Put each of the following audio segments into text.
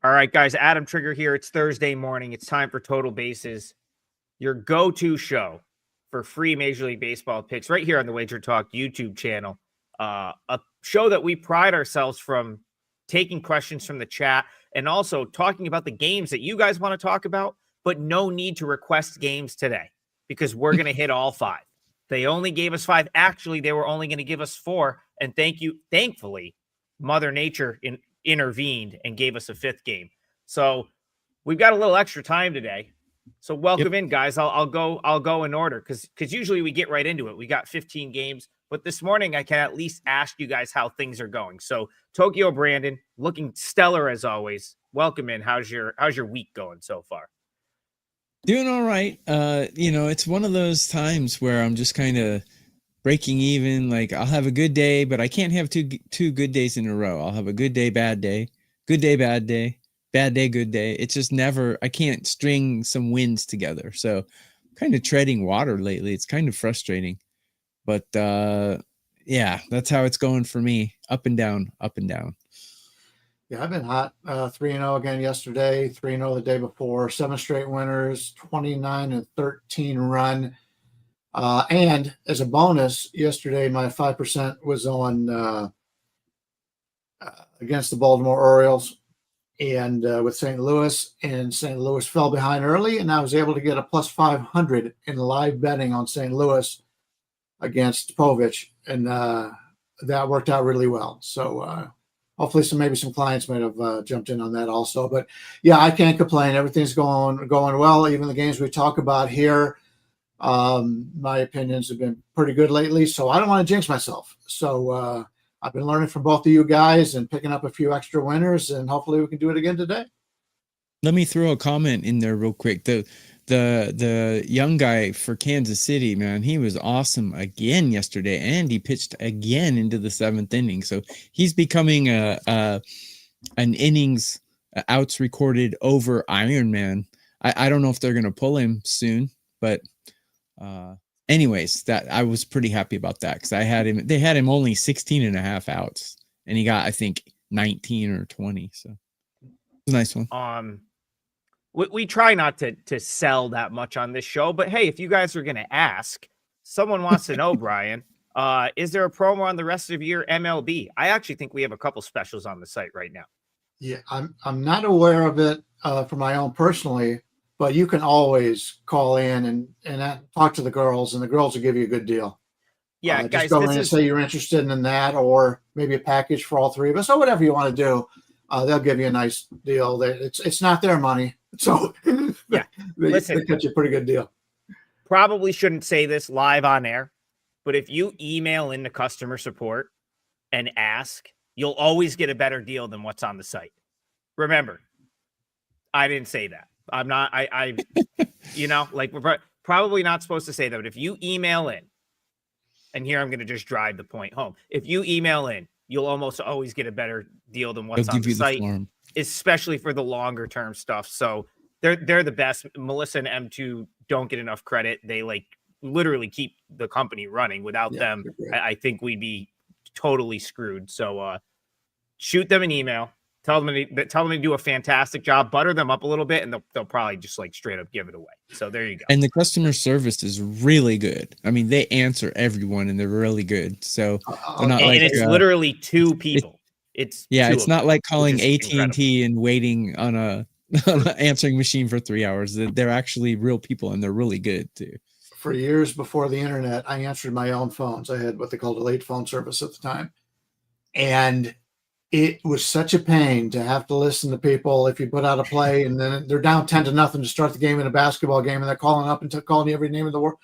All right, guys, Adam Trigger here. It's Thursday morning. It's time for Total Bases, your go-to show for free Major League Baseball picks right here on the WagerTalk YouTube channel. A show that we pride ourselves from taking questions from the chat and also talking about the games that you guys want to talk about, but no need to request games today because we're going to hit all five. They only gave us five. Actually, they were only going to give us four. And thankfully, Mother Nature intervened and gave us a fifth game. So we've got a little extra time today. So welcome in, guys. I'll go in order because usually we get right into it. We got 15 games, but this morning I can at least ask you guys how things are going. So Tokyo Brandon, looking stellar as always. Welcome in. How's your week going so far? Doing all right. It's one of those times where I'm just kind of breaking even. Like I'll have a good day, but I can't have two good days in a row. I'll have a good day, bad day, good day, bad day, bad day, good day. It's just never, I can't string some wins together. So kind of treading water lately. It's kind of frustrating, but yeah, that's how it's going for me. Up and down, up and down. Yeah, I've been hot. 3-0 again yesterday, 3-0 the day before, 7 straight winners, 29-13 run. And as a bonus, yesterday my 5% was on against the Baltimore Orioles and with St. Louis, and St. Louis fell behind early, and I was able to get a plus 500 in live betting on St. Louis against Povich, and that worked out really well. So hopefully maybe some clients might have jumped in on that also. But yeah, I can't complain. Everything's going well. Even the games we talk about here, my opinions have been pretty good lately, so I don't want to jinx myself. So I've been learning from both of you guys and picking up a few extra winners, and hopefully we can do it again today. Let me throw a comment in there real quick. The young guy for Kansas City, man, he was awesome again yesterday, and he pitched again into the 7th inning. So he's becoming an innings outs recorded over Iron Man. I don't know if they're gonna pull him soon, but anyways, that I was pretty happy about that because they had him only 16 and a half outs, and he got, I think, 19 or 20. So it's a nice one. We try not to sell that much on this show, but hey, if you guys are going to ask, someone wants to know, Brian, is there a promo on the rest of your MLB? I actually think we have a couple specials on the site right now. Yeah, I'm not aware of it for my own personally, but you can always call in and talk to the girls, and the girls will give you a good deal. Yeah, guys, just go in and say you're interested in that, or maybe a package for all three of us, or whatever you want to do. They'll give you a nice deal. It's not their money, so yeah, they get you a pretty good deal. Probably shouldn't say this live on air, but if you email into customer support and ask, you'll always get a better deal than what's on the site. Remember, I didn't say that. I'm not. I we're probably not supposed to say that. But if you email in, and here I'm going to just drive the point home. If you email in, you'll almost always get a better deal than what's on the site, especially for the longer term stuff. So they're the best. Melissa and M2 don't get enough credit. They literally keep the company running. Without them, I think we'd be totally screwed. So shoot them an email. Tell them to do a fantastic job. Butter them up a little bit, and they'll probably just straight up give it away. So there you go. And the customer service is really good. I mean, they answer everyone, and they're really good. So they're not and it's literally 2 people. It's not like calling AT&T and waiting on an answering machine for 3 hours. They're actually real people, and they're really good too. For years before the internet, I answered my own phones. I had what they called a late phone service at the time, and it was such a pain to have to listen to people if you put out a play and then they're down 10-0 to start the game in a basketball game, and they're calling up and calling you every name in the world.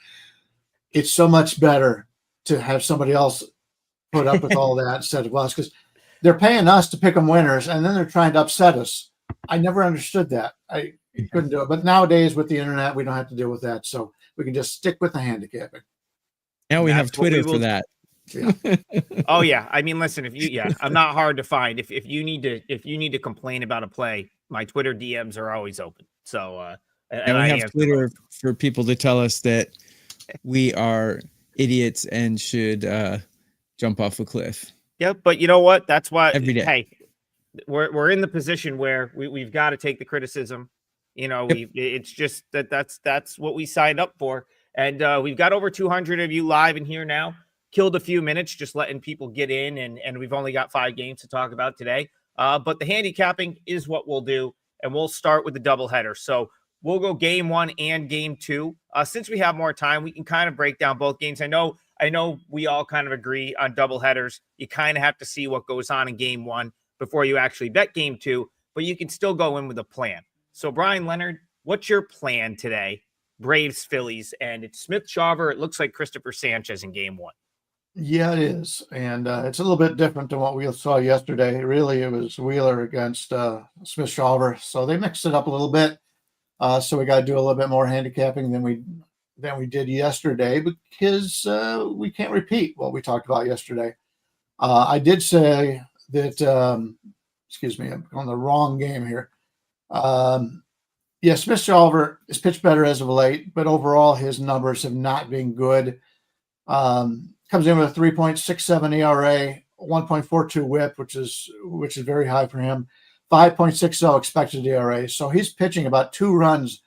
It's so much better to have somebody else put up with all that instead of us, because they're paying us to pick them winners, and then they're trying to upset us. I never understood that. I couldn't do it. But nowadays with the internet, we don't have to deal with that. So we can just stick with the handicapping. Now we have Twitter for that. Yeah. Oh yeah. I mean, listen, I'm not hard to find. If you need to complain about a play, my Twitter DMs are always open. So and we have Twitter for people to tell us that we are idiots and should jump off a cliff. Yeah, but you know what? That's why every day. Hey, we're in the position where we've got to take the criticism. It's just that's what we signed up for. And we've got over 200 of you live in here now. Killed a few minutes just letting people get in, and we've only got 5 games to talk about today. But the handicapping is what we'll do, and we'll start with the doubleheader. So we'll go game 1 and game 2. Since we have more time, we can kind of break down both games. I know we all kind of agree on doubleheaders. You kind of have to see what goes on in game 1 before you actually bet game 2, but you can still go in with a plan. So Bryan, Leonard, what's your plan today? Braves, Phillies, and it's Smith Shawver. It looks like Christopher Sanchez in game 1. Yeah, it is. And it's a little bit different than what we saw yesterday. Really, it was Wheeler against Smith Shawver. So they mixed it up a little bit. So we got to do a little bit more handicapping than we did yesterday, because we can't repeat what we talked about yesterday. I did say that, excuse me, I'm on the wrong game here. Yeah, Smith Shawver has pitched better as of late, but overall his numbers have not been good. Comes in with a 3.67 ERA, 1.42 WHIP, which is very high for him. 5.60 expected ERA. So he's pitching about 2 runs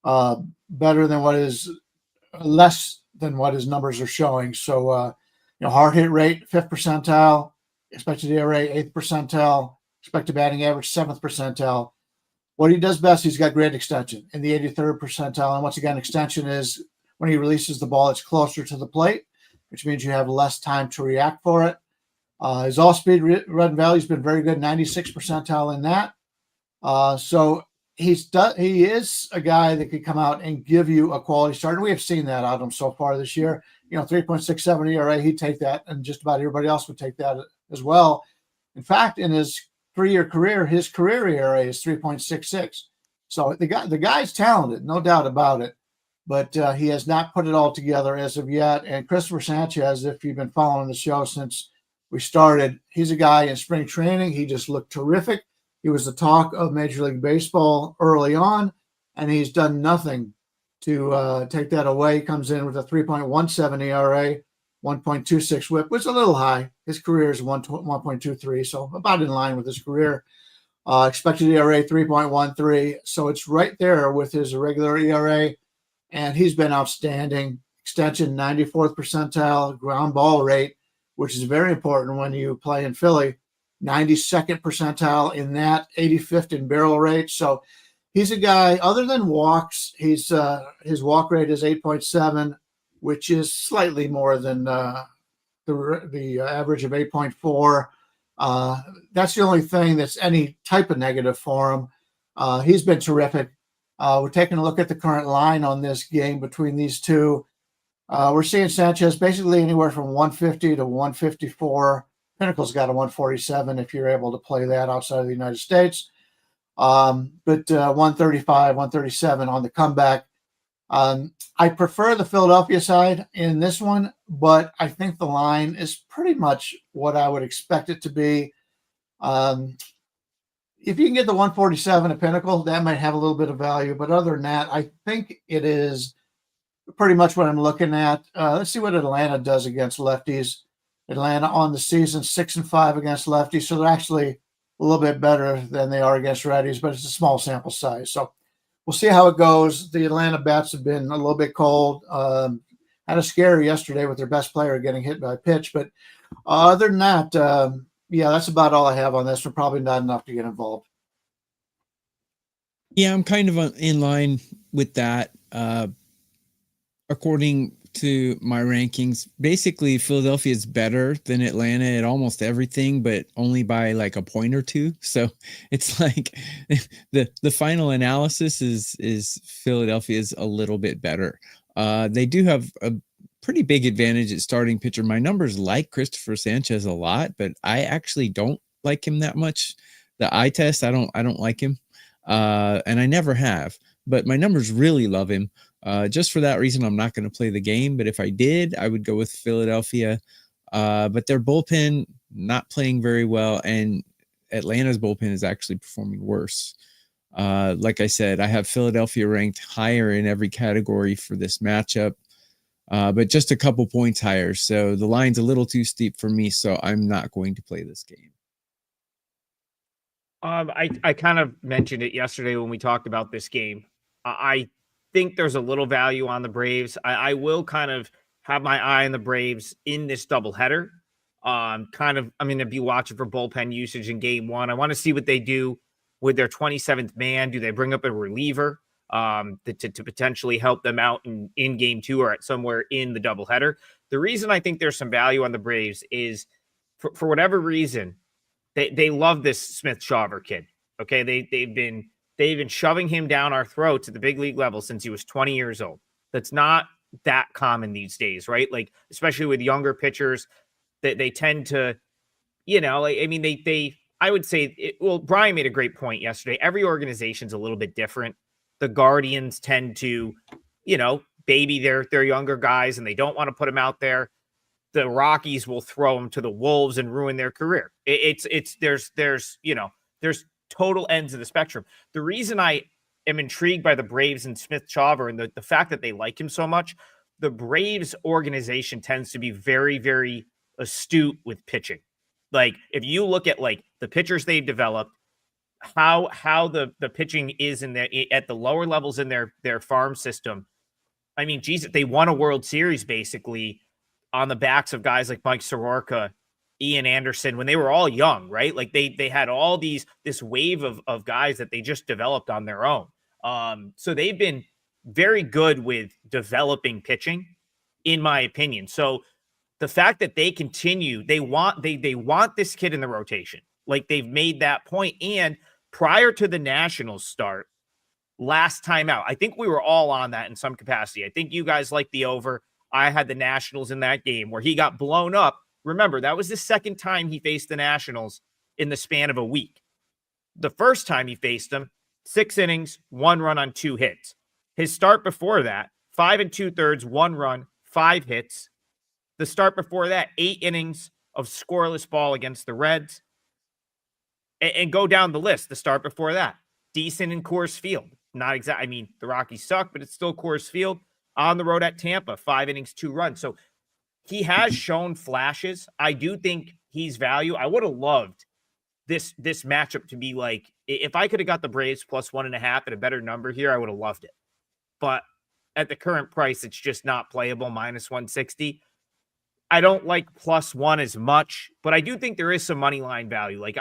better than less than what his numbers are showing. So hard hit rate 5th percentile, expected ERA 8th percentile, expected batting average 7th percentile. What he does best, he's got great extension in the 83rd percentile. And once again, extension is when he releases the ball, it's closer to the plate, which means you have less time to react for it. His all-speed run value has been very good, 96th percentile in that. So he is a guy that could come out and give you a quality start. And we have seen that out of him so far this year. 3.67 ERA, he'd take that, and just about everybody else would take that as well. In fact, in his 3-year career, his career ERA is 3.66. So the guy's talented, no doubt about it. But he has not put it all together as of yet. And Christopher Sanchez, if you've been following the show since we started, he's a guy in spring training. He just looked terrific. He was the talk of Major League Baseball early on, and he's done nothing to take that away. He comes in with a 3.17 ERA, 1.26 WHIP, which is a little high. His career is 1.23, so about in line with his career. Expected ERA 3.13, so it's right there with his regular ERA. And he's been outstanding. Extension 94th percentile, ground ball rate, which is very important when you play in Philly. 92nd percentile in that, 85th in barrel rate. So he's a guy, other than walks, his walk rate is 8.7, which is slightly more than the average of 8.4. That's the only thing that's any type of negative for him. He's been terrific. We're taking a look at the current line on this game between these two. We're seeing Sanchez basically anywhere from 150 to 154. Pinnacle's got a 147 if you're able to play that outside of the United States. But 135, 137 on the comeback. I prefer the Philadelphia side in this one, but I think the line is pretty much what I would expect it to be. If you can get the 147 at Pinnacle, that might have a little bit of value. But other than that, I think it is pretty much what I'm looking at. Let's see what Atlanta does against lefties. Atlanta on the season 6-5 against lefties, so they're actually a little bit better than they are against righties, but it's a small sample size. So we'll see how it goes. The Atlanta bats have been a little bit cold. Had a scare yesterday with their best player getting hit by a pitch. But other than that, yeah, that's about all I have on this. We're probably not enough to get involved. Yeah, I'm kind of in line with that. According to my rankings, basically Philadelphia is better than Atlanta at almost everything, but only by like a point or two. So it's like the final analysis is Philadelphia is a little bit better. They do have a pretty big advantage at starting pitcher. My numbers like Christopher Sanchez a lot, but I actually don't like him that much. The eye test, I don't like him. And I never have, but my numbers really love him. Just for that reason, I'm not going to play the game. But if I did, I would go with Philadelphia. But their bullpen not playing very well, and Atlanta's bullpen is actually performing worse. Like I said, I have Philadelphia ranked higher in every category for this matchup, but just a couple points higher. So the line's a little too steep for me, so I'm not going to play this game. I kind of mentioned it yesterday when we talked about this game. I think there's a little value on the Braves. I will kind of have my eye on the Braves in this doubleheader. I'm going to be watching for bullpen usage in game one. I want to see what they do with their 27th man. Do they bring up a reliever to potentially help them out in game two or at somewhere in the doubleheader? The reason I think there's some value on the Braves is for whatever reason, they love this Smith-Shawver kid. Okay, they've been shoving him down our throats at the big league level since he was 20 years old. That's not that common these days, right? Like, especially with younger pitchers, they tend to, I would say, Bryan made a great point yesterday. Every organization's a little bit different. The Guardians tend to, baby their younger guys, and they don't want to put them out there. The Rockies will throw them to the Wolves and ruin their career. There's total ends of the spectrum. The reason I am intrigued by the Braves and Smith-Shawver and the fact that they like him so much, the Braves organization tends to be very, very astute with pitching. Like, if you look at like the pitchers they've developed, how the pitching is at the lower levels in their farm system. I mean, Jesus, they won a World Series basically on the backs of guys like Mike Soroka, Ian Anderson, when they were all young, right? Like they had all this wave of guys that they just developed on their own. So they've been very good with developing pitching, in my opinion. So the fact that they continue, they want this kid in the rotation. Like, they've made that point. And prior to the Nationals start, last time out, I think we were all on that in some capacity. I think you guys liked the over. I had the Nationals in that game where he got blown up. Remember, that was the second time he faced the Nationals in the span of a week. The first time he faced them, 6 innings, 1 run on 2 hits. His start before that, 5 2/3, 1 run, 5 hits. The start before that, 8 innings of scoreless ball against the Reds. And go down the list. The start before that, decent in Coors Field. Not exact. I mean, the Rockies suck, but it's still Coors Field. On the road at Tampa, 5 innings, 2 runs. So he has shown flashes. I do think he's value. I would have loved this matchup to be like, if I could have got the Braves plus 1.5 at a better number here, I would have loved it. But at the current price, it's just not playable, minus 160. I don't like +1 as much, but I do think there is some money line value. Like,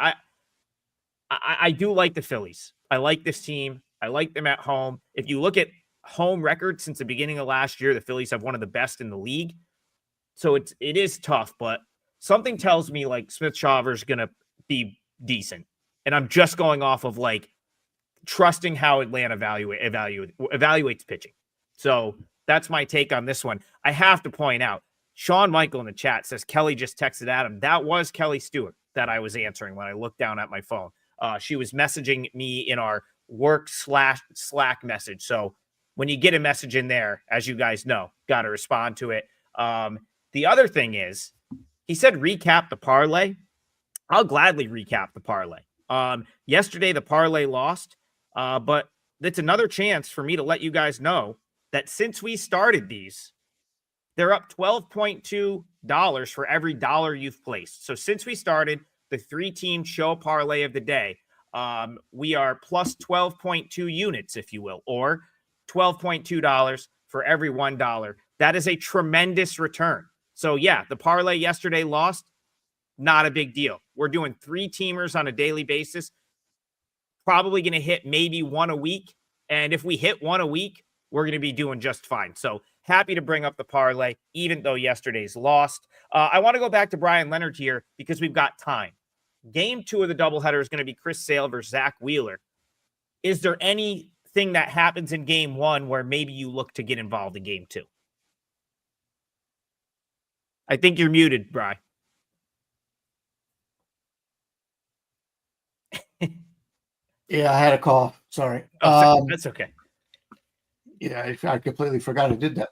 I do like the Phillies. I like this team. I like them at home. If you look at home record since the beginning of last year, the Phillies have one of the best in the league. So it is tough, but something tells me like Smith-Shawver is going to be decent. And I'm just going off of like trusting how Atlanta evaluates pitching. So that's my take on this one. I have to point out, Sean Michael in the chat says Kelly just texted Adam. That was Kelly Stewart that I was answering when I looked down at my phone. She was messaging me in our work/Slack message. So when you get a message in there, as you guys know, got to respond to it. The other thing is, he said recap the parlay. I'll gladly recap the parlay. Yesterday, the parlay lost, but it's another chance for me to let you guys know that since we started these, they're up $12.2 for every dollar you've placed. So since we started the 3-team show parlay of the day, we are plus 12.2 units, if you will, or $12.2 for every $1. That is a tremendous return. So yeah, the parlay yesterday lost. Not a big deal. We're doing 3-teamers on a daily basis. Probably going to hit maybe 1 a week. And if we hit 1 a week, we're going to be doing just fine. So happy to bring up the parlay, even though yesterday's lost. I want to go back to Bryan Leonard here because we've got time. Game 2 of the doubleheader is going to be Chris Sale versus Zach Wheeler. Is there anything that happens in game 1 where maybe you look to get involved in game 2? I think you're muted, Bri. Yeah, I had a call. Sorry. That's okay. Yeah, I completely forgot I did that.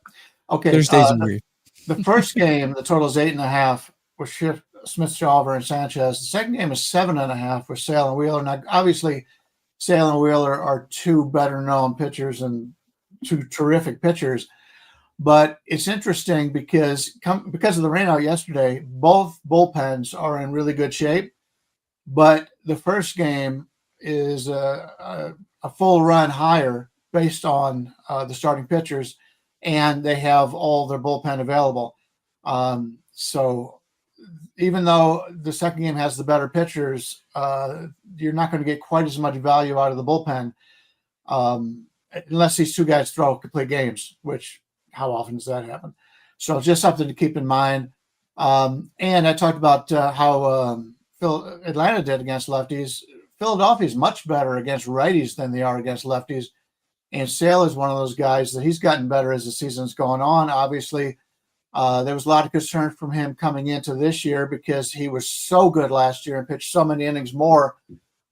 Okay. Thursdays are weird. The first game, the total is 8.5 with Smith-Shawver and Sanchez. The second game is 7.5 with Sale and Wheeler. Now, obviously, Sale and Wheeler are 2 better-known pitchers and 2 terrific pitchers. But it's interesting because of the rainout yesterday, both bullpens are in really good shape. But the first game, is a full run higher based on the starting pitchers, and they have all their bullpen available. So even though the second game has the better pitchers, you're not going to get quite as much value out of the bullpen unless these two guys throw complete games, which how often does that happen? So just something to keep in mind. And I talked about how Atlanta did against lefties. Philadelphia is much better against righties than they are against lefties. And Sale is one of those guys that he's gotten better as the season's going on. Obviously, there was a lot of concern from him coming into this year because he was so good last year and pitched so many innings more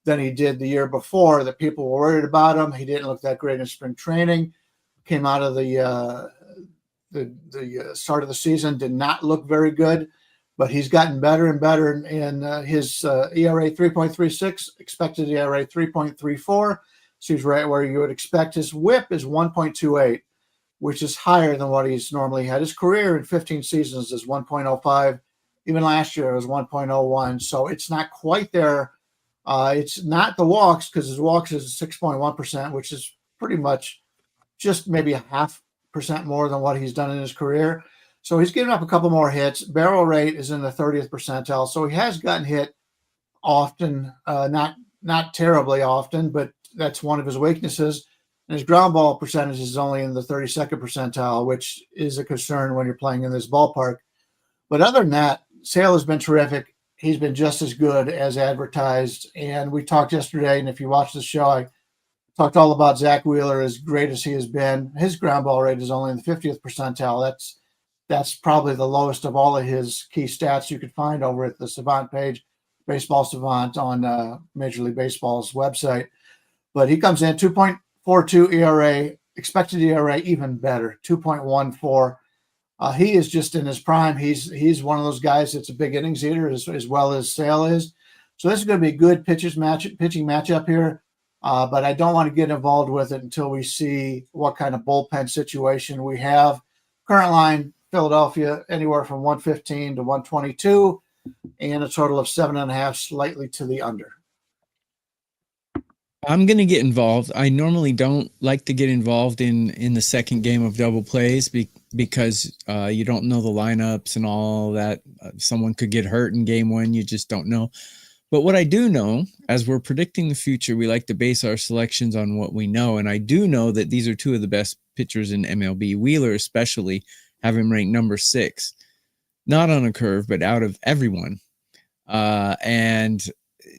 than he did the year before that people were worried about him. He didn't look that great in spring training. Came out of the start of the season, did not look very good, but he's gotten better and better. And his ERA 3.36, expected ERA 3.34. So he's right where you would expect. His WHIP is 1.28, which is higher than what he's normally had. His career in 15 seasons is 1.05. Even last year it was 1.01. So it's not quite there. It's not the walks, because his walks is 6.1%, which is pretty much just maybe 0.5% more than what he's done in his career. So he's given up a couple more hits. Barrel rate is in the 30th percentile. So he has gotten hit often, not terribly often, but that's one of his weaknesses. And his ground ball percentage is only in the 32nd percentile, which is a concern when you're playing in this ballpark. But other than that, Sale has been terrific. He's been just as good as advertised. And we talked yesterday, and if you watch the show, I talked all about Zach Wheeler, as great as he has been. His ground ball rate is only in the 50th percentile. That's probably the lowest of all of his key stats you could find over at the Savant page, Baseball Savant on Major League Baseball's website. But he comes in 2.42 ERA, expected ERA even better, 2.14. He is just in his prime. He's one of those guys that's a big innings eater as well as Sale is. So this is going to be a good pitching matchup here. But I don't want to get involved with it until we see what kind of bullpen situation we have. Current line, Philadelphia, anywhere from 115 to 122, and a total of 7.5, slightly to the under. I'm going to get involved. I normally don't like to get involved in the second game of double plays because you don't know the lineups and all that. Someone could get hurt in game one. You just don't know. But what I do know, as we're predicting the future, we like to base our selections on what we know. And I do know that these are two of the best pitchers in MLB. Wheeler especially, have him ranked number 6. Not on a curve, but out of everyone. And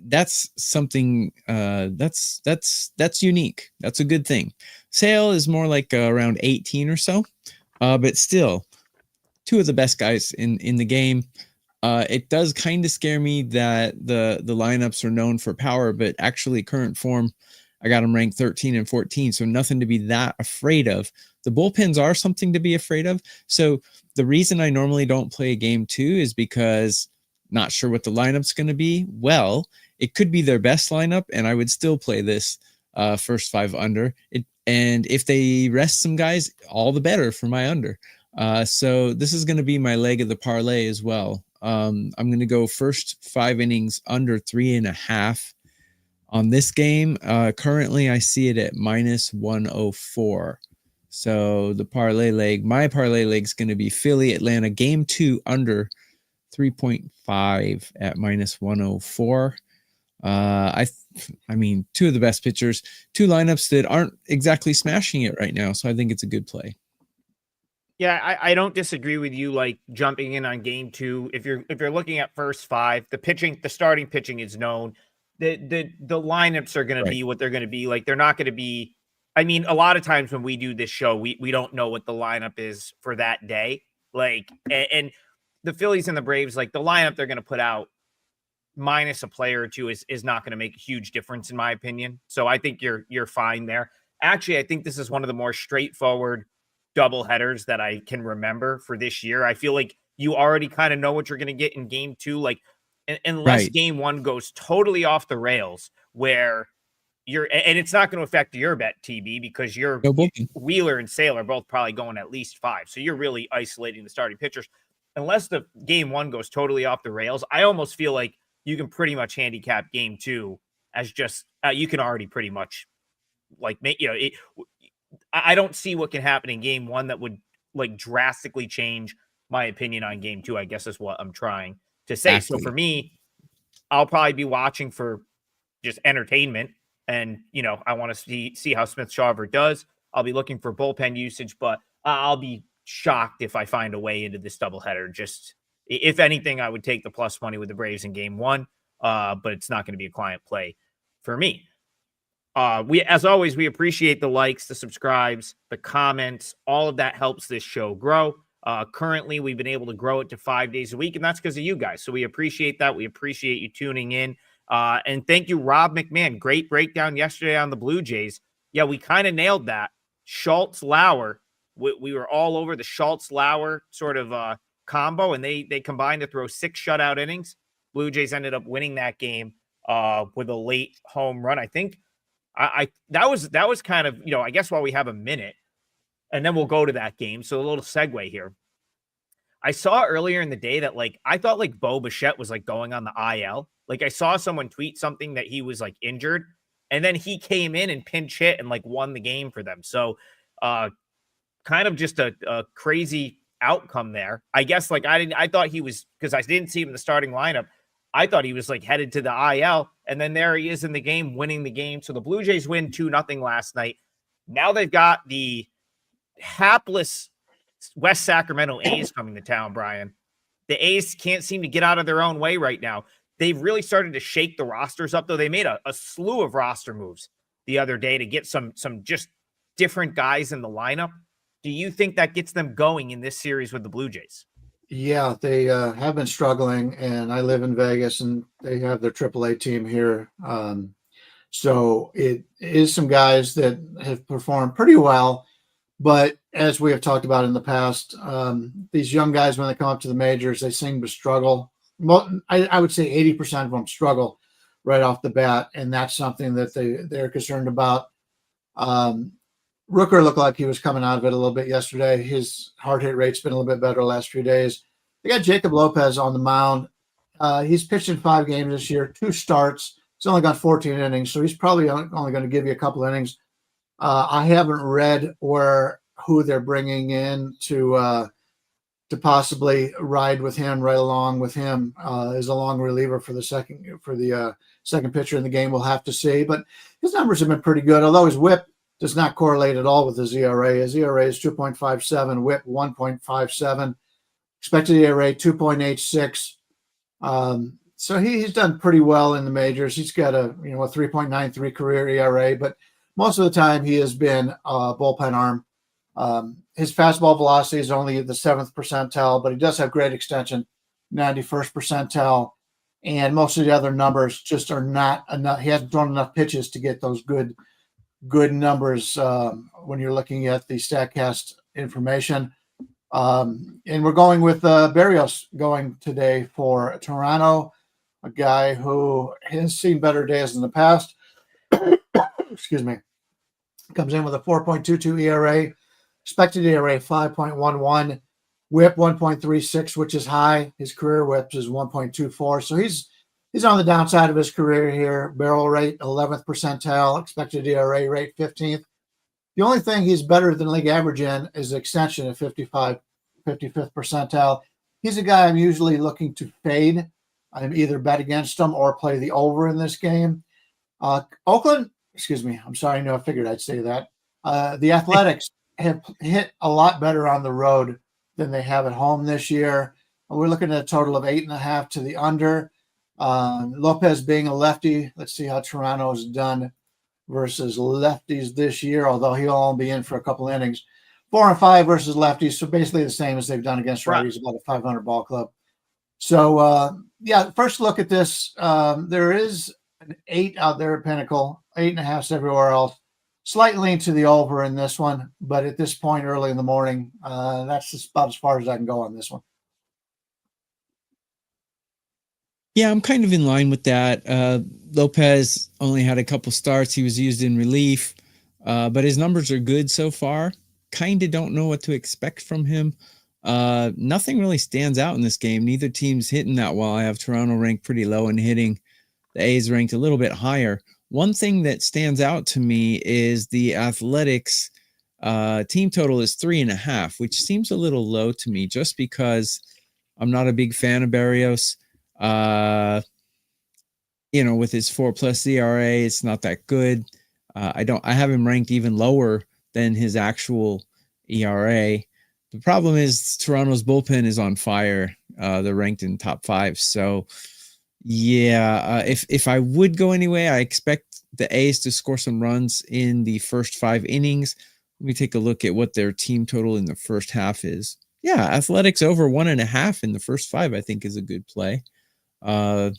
that's something that's unique. That's a good thing. Sale is more like around 18 or so, but still two of the best guys in the game. It does kind of scare me that the lineups are known for power, but actually current form, I got them ranked 13 and 14, so nothing to be that afraid of. The bullpens are something to be afraid of. So the reason I normally don't play game 2 is because not sure what the lineup's going to be. Well, it could be their best lineup, and I would still play this first 5 under. And if they rest some guys, all the better for my under. So this is going to be my leg of the parlay as well. I'm going to go first 5 innings under 3.5 on this game. Currently, I see it at minus 104. So the parlay leg, my parlay leg is going to be Philly, Atlanta, game 2 under 3.5 at minus 104. I mean, two of the best pitchers, 2 lineups that aren't exactly smashing it right now. So I think it's a good play. Yeah, I don't disagree with you. Like jumping in on game 2, if you're looking at first 5, the starting pitching is known. The lineups are going to be what they're going to be. Like they're not going to be. I mean, a lot of times when we do this show, we don't know what the lineup is for that day. Like and the Phillies and the Braves, like the lineup they're going to put out minus a player or two is not going to make a huge difference in my opinion. So I think you're fine there. Actually, I think this is one of the more straightforward double headers that I can remember for this year. I feel like you already kind of know what you're going to get in game 2, like unless game 1 goes totally off the rails where and it's not going to affect your bet, TB, because Wheeler and Sale are both probably going at least 5. So you're really isolating the starting pitchers. Unless the game 1 goes totally off the rails, I almost feel like you can pretty much handicap game 2 as just you can already pretty much like make, I don't see what can happen in game 1 that would like drastically change my opinion on game 2, I guess is what I'm trying to say. Exactly. So for me, I'll probably be watching for just entertainment. And, I want to see how Smith Shawver does. I'll be looking for bullpen usage, but I'll be shocked if I find a way into this doubleheader. Just, if anything, I would take the plus money with the Braves in game 1, but it's not going to be a client play for me. As always, we appreciate the likes, the subscribes, the comments. All of that helps this show grow. Currently, we've been able to grow it to 5 days a week, and that's because of you guys. So we appreciate that. We appreciate you tuning in. And thank you, Rob McMahon. Great breakdown yesterday on the Blue Jays. Yeah, we kind of nailed that. Schultz-Lauer. We were all over the Schultz-Lauer sort of combo, and they combined to throw 6 shutout innings. Blue Jays ended up winning that game with a late home run. I think that was kind of, I guess while we have a minute, and then we'll go to that game. So a little segue here. I saw earlier in the day that I thought Bo Bichette was going on the IL. I saw someone tweet something that he was injured, and then he came in and pinch hit and won the game for them. So kind of just a crazy outcome there. I guess I thought he was, because I didn't see him in the starting lineup. I thought he was headed to the IL, and then there he is in the game, winning the game. So the Blue Jays win 2-0 last night. Now they've got the hapless West Sacramento A's coming to town, Brian. The A's can't seem to get out of their own way right now. They've really started to shake the rosters up, though. They made a slew of roster moves the other day to get some just different guys in the lineup. Do you think that gets them going in this series with the Blue Jays? Yeah, they have been struggling, and I live in Vegas, and they have their AAA team here. So it is some guys that have performed pretty well, but as we have talked about in the past, these young guys, when they come up to the majors, they seem to struggle. I would say 80% of them struggle right off the bat, and that's something that they're concerned about. Rooker looked like he was coming out of it a little bit yesterday. His hard hit rate's been a little bit better the last few days. They got Jacob Lopez on the mound. He's pitched in 5 games this year, 2 starts. He's only got 14 innings, so he's probably only going to give you a couple innings. I haven't read who they're bringing in to possibly ride with him, right along with him as a long reliever for the second pitcher in the game. We'll have to see, but his numbers have been pretty good. Although his WHIP does not correlate at all with his ERA. His ERA is 2.57, WHIP 1.57, expected ERA 2.86. So he's done pretty well in the majors. He's got a 3.93 career ERA, but most of the time he has been a bullpen arm. His fastball velocity is only the 7th percentile, but he does have great extension, 91st percentile, and most of the other numbers just are not enough. He hasn't thrown enough pitches to get those good numbers when you're looking at the StatCast information. And we're going with Berrios going today for Toronto, a guy who has seen better days in the past. Excuse me. Comes in with a 4.22 ERA, expected ERA 5.11, WHIP 1.36, which is high. His career WHIP is 1.24. So he's on the downside of his career here. Barrel rate 11th percentile, expected ERA rate 15th. The only thing he's better than league average in is extension at 55th percentile. He's a guy I'm usually looking to fade. I'm either bet against him or play the over in this game. Oakland, excuse me, I'm sorry, no, I figured I'd say that. The Athletics have hit a lot better on the road than they have at home this year. We're looking at a total of 8.5 to the under. Lopez being a lefty, let's see how Toronto's done versus lefties this year, although he'll only be in for a couple innings. 4-5 versus lefties, so basically the same as they've done against righties, about a 500 ball club. So, first look at this. There is an 8 out there at Pinnacle, 8.5 everywhere else. Slight lean to the over in this one, but at this point early in the morning, that's just about as far as I can go on this one. Yeah, I'm kind of in line with that. Lopez only had a couple starts. He was used in relief, but his numbers are good so far. Kind of don't know what to expect from him. Nothing really stands out in this game. Neither team's hitting that well. I have Toronto ranked pretty low in hitting. The A's ranked a little bit higher. One thing that stands out to me is the Athletics team total is 3.5, which seems a little low to me just because I'm not a big fan of Barrios. With his 4+ ERA, it's not that good. I have him ranked even lower than his actual ERA. The problem is Toronto's bullpen is on fire. They're ranked in top 5. So yeah, if I would go anyway, I expect the A's to score some runs in the first 5 innings. Let me take a look at what their team total in the first half is. Yeah, Athletics over 1.5 in the first 5, I think is a good play. I'll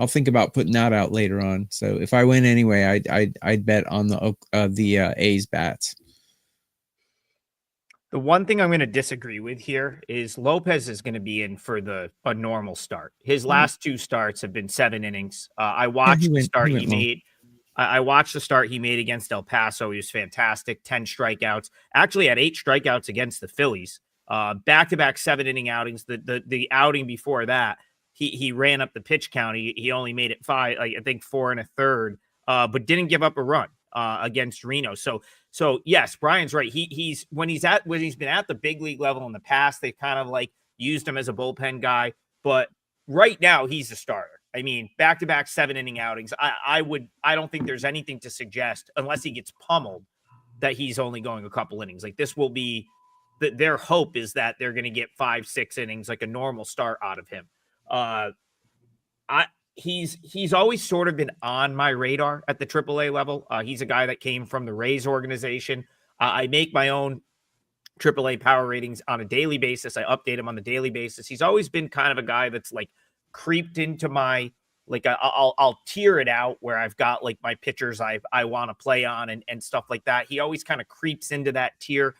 think about putting that out later on. So if I win anyway, I'd bet on the A's bats. The one thing I'm going to disagree with here is Lopez is going to be in for a normal start. His last 2 starts have been 7 innings. I watched the start he made. I watched the start he made against El Paso. He was fantastic. 10 strikeouts. Actually had 8 strikeouts against the Phillies. Back-to-back 7-inning outings. The outing before that, he ran up the pitch count. He only made it 5, I think 4 1/3, but didn't give up a run against Reno. So yes, Brian's right. He's when he's been at the big league level in the past, they kind of like used him as a bullpen guy, but right now he's a starter. I mean, back-to-back 7-inning outings. I don't think there's anything to suggest, unless he gets pummeled, that he's only going a couple innings. Like, this will be their hope is that they're going to get 5-6 innings, like a normal start out of him. He's always sort of been on my radar at the AAA level. He's a guy that came from the Rays organization. I make my own AAA power ratings on a daily basis. I update him on the daily basis. He's always been kind of a guy that's like creeped into my, like, I'll tier it out where I've got like my pitchers I want to play on and stuff like that. He always kind of creeps into that tier.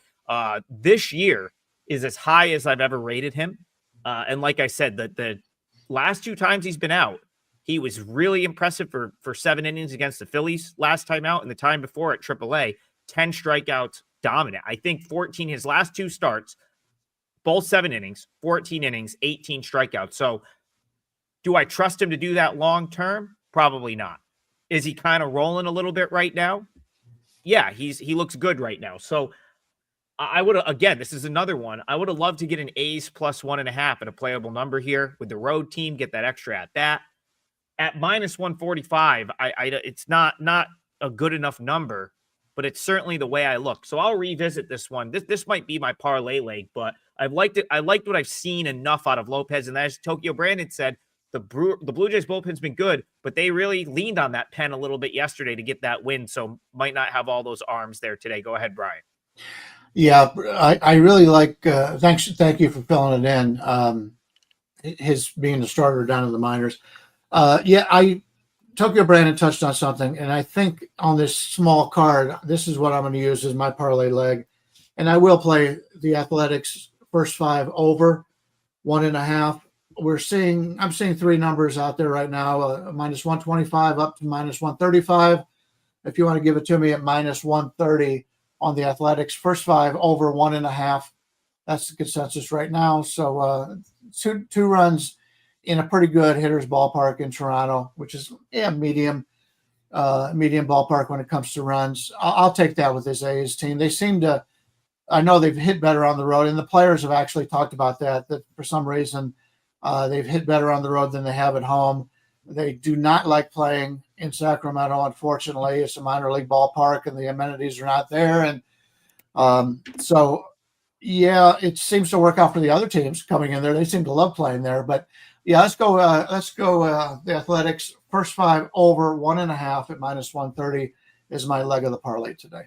This year is as high as I've ever rated him. And like I said, the last 2 times he's been out, he was really impressive for 7 innings against the Phillies last time out, and the time before at AAA, 10 strikeouts, dominant. I think 14, his last 2 starts, both 7 innings, 14 innings, 18 strikeouts. So do I trust him to do that long term? Probably not. Is he kind of rolling a little bit right now? Yeah, he looks good right now. So I would have, again, this is another one. I would have loved to get an A's plus 1.5 at a playable number here with the road team, get that extra at bat. At minus 145, it's not a good enough number, but it's certainly the way I look. So I'll revisit this one. This might be my parlay leg, but I've liked it. I liked what I've seen enough out of Lopez, and as Tokyo Brandon said, the Blue Jays bullpen's been good, but they really leaned on that pen a little bit yesterday to get that win, so might not have all those arms there today. Go ahead, Brian. Yeah, I really like. Thank you for filling it in. His being the starter down in the minors. Tokyo Brandon touched on something, and I think on this small card, this is what I'm going to use as my parlay leg, and I will play the Athletics first 5 over 1.5. I'm seeing 3 numbers out there right now: minus 125 up to minus 135. If you want to give it to me at minus 130 on the Athletics first 5 over 1.5, that's the consensus right now. So 2 runs in a pretty good hitter's ballpark in Toronto, which is medium ballpark when it comes to runs. I'll take that with this A's team. They seem to, I know they've hit better on the road, and the players have actually talked about that for some reason they've hit better on the road than they have at home. They do not like playing in Sacramento, unfortunately. It's a minor league ballpark, and the amenities are not there. And it seems to work out for the other teams coming in there. They seem to love playing there, but let's go the Athletics first 5 over 1.5 at minus 130 is my leg of the parlay today.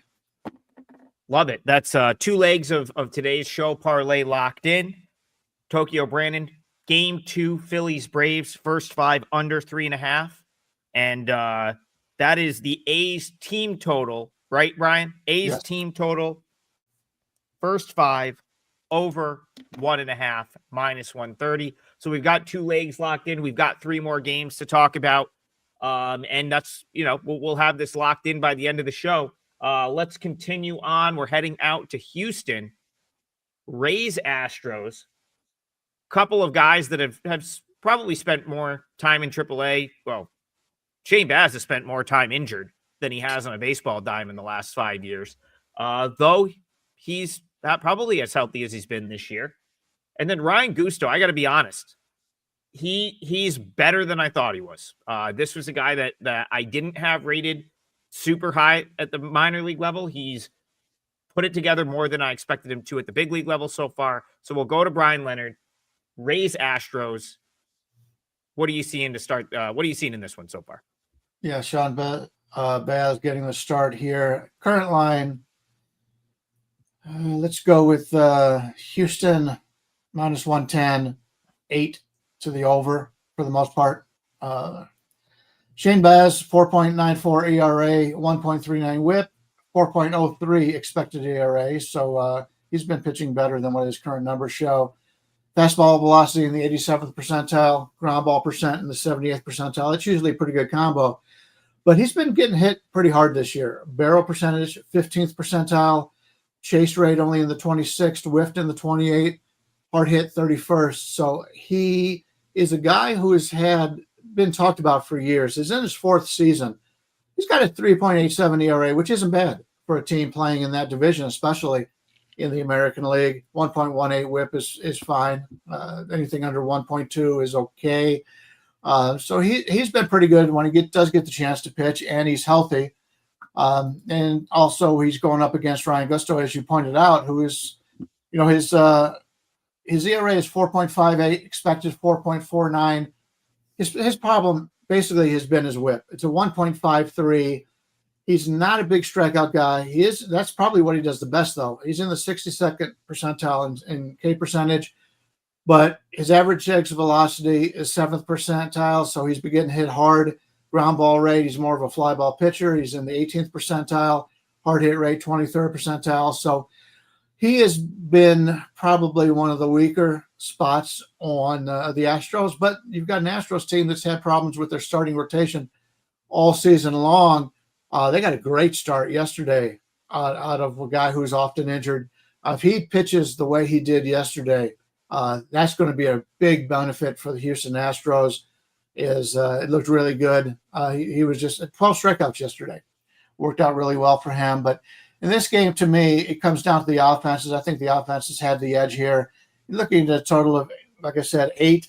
Love it. That's 2 legs of today's show parlay locked in. Tokyo Brandon, game 2, Phillies Braves, first 5 under 3.5. And that is the A's team total, right, Brian? A's team total, first 5 over 1.5, minus 130. So we've got 2 legs locked in. We've got 3 more games to talk about. And that's, we'll have this locked in by the end of the show. Let's continue on. We're heading out to Houston. Rays Astros. Couple of guys that have probably spent more time in AAA. Well, Shane Baz has spent more time injured than he has on a baseball dime in the last 5 years. Though he's not probably as healthy as he's been this year. And then Ryan Gusto, I got to be honest, he's better than I thought he was. This was a guy that I didn't have rated super high at the minor league level. He's put it together more than I expected him to at the big league level so far. So we'll go to Bryan Leonard, Rays Astros. What are you seeing to start? What are you seeing in this one so far? Yeah, Sean Baz getting the start here. Current line. Let's go with Houston minus 110, 8 to the over for the most part. Shane Baz, 4.94 ERA, 1.39 whip, 4.03 expected ERA. So he's been pitching better than what his current numbers show. Fastball velocity in the 87th percentile, ground ball percent in the 78th percentile. It's usually a pretty good combo. But he's been getting hit pretty hard this year. Barrel percentage, 15th percentile. Chase rate only in the 26th, whiffed in the 28th, hard hit 31st. So he is a guy who has been talked about for years. He's in his 4th season. He's got a 3.87 ERA, which isn't bad for a team playing in that division, especially in the American League. 1.18 whip is fine. Anything under 1.2 is okay. So he's been pretty good when he does get the chance to pitch, and he's healthy. And also he's going up against Ryan Gusto, as you pointed out, who is, his ERA is 4.58, expected 4.49. His problem basically has been his whip. It's a 1.53. He's not a big strikeout guy. That's probably what he does the best, though. He's in the 62nd percentile in K percentage, but his average exit velocity is 7th percentile, so he's been getting hit hard. Ground ball rate, he's more of a fly ball pitcher. He's in the 18th percentile. Hard hit rate, 23rd percentile. So he has been probably one of the weaker spots on the Astros, but you've got an Astros team that's had problems with their starting rotation all season long. They got a great start yesterday out of a guy who's often injured. If he pitches the way he did yesterday, that's going to be a big benefit for the Houston Astros. It looked really good. He was just at 12 strikeouts yesterday. Worked out really well for him. But in this game, to me, it comes down to the offenses. I think the offenses had the edge here. You're looking at a total of, like I said, 8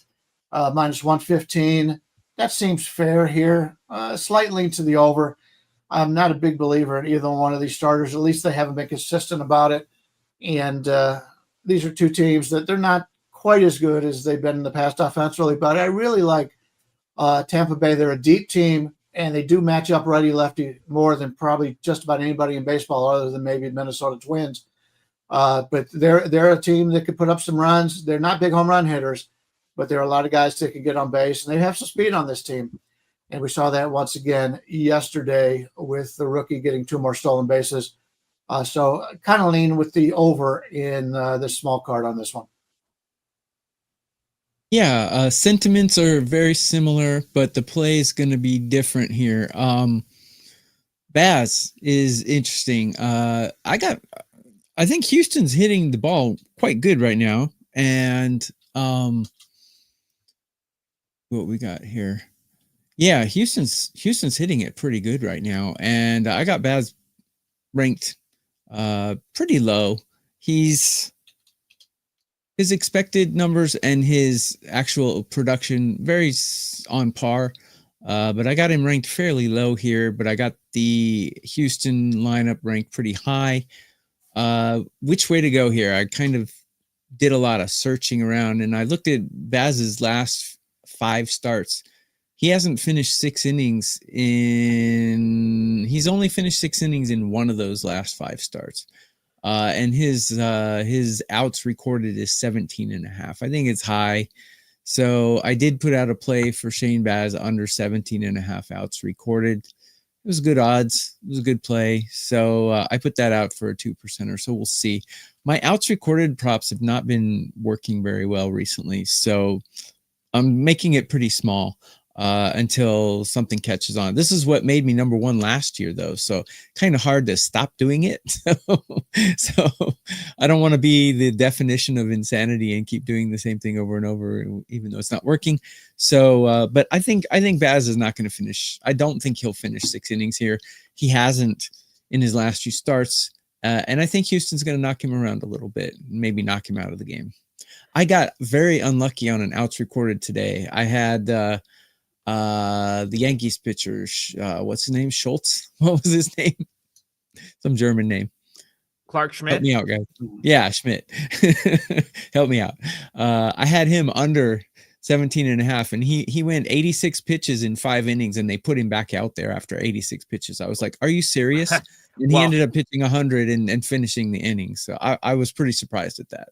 minus 115. That seems fair here. Slight lean to the over. I'm not a big believer in either one of these starters. At least they haven't been consistent about it. And these are two teams that they're not quite as good as they've been in the past offensively. But I really like Tampa Bay. They're a deep team, and they do match up righty-lefty more than probably just about anybody in baseball other than maybe Minnesota Twins. But they're a team that could put up some runs. They're not big home run hitters, but there are a lot of guys that can get on base, and they have some speed on this team. And we saw that once again yesterday with the rookie getting 2 more stolen bases. So kind of lean with the over in the small card on this one. Yeah, sentiments are very similar, but the play is going to be different here. Baz is interesting. I think Houston's hitting the ball quite good right now. And what we got here? Yeah, Houston's hitting it pretty good right now. And I got Baz ranked pretty low. His expected numbers and his actual production very on par. But I got him ranked fairly low here, but I got the Houston lineup ranked pretty high. Which way to go here? I kind of did a lot of searching around, and I looked at Baz's last 5 starts. He hasn't finished 6 innings he's only finished 6 innings in one of those last 5 starts. And his outs recorded is 17.5. I think it's high. So I did put out a play for Shane Baz under 17.5 outs recorded. It was good odds. It was a good play. So I put that out for a 2%er. So we'll see. My outs recorded props have not been working very well recently. So I'm making it pretty small. until something catches on. This is what made me number one last year, though. So kind of hard to stop doing it. So I don't want to be the definition of insanity and keep doing the same thing over and over, even though it's not working. So, but I think Baz is not going to finish. I don't think he'll finish 6 innings here. He hasn't in his last few starts. And I think Houston's going to knock him around a little bit, maybe knock him out of the game. I got very unlucky on an outs recorded today. I had the Yankees pitcher, what's his name? Schultz. What was his name? Some German name. Clark Schmidt. Help me out, guys. Yeah, Schmidt. Help me out. I had him under 17.5, and he went 86 pitches in 5 innings, and they put him back out there after 86 pitches. I was like, are you serious? And he ended up pitching 100 and finishing the inning. So I was pretty surprised at that.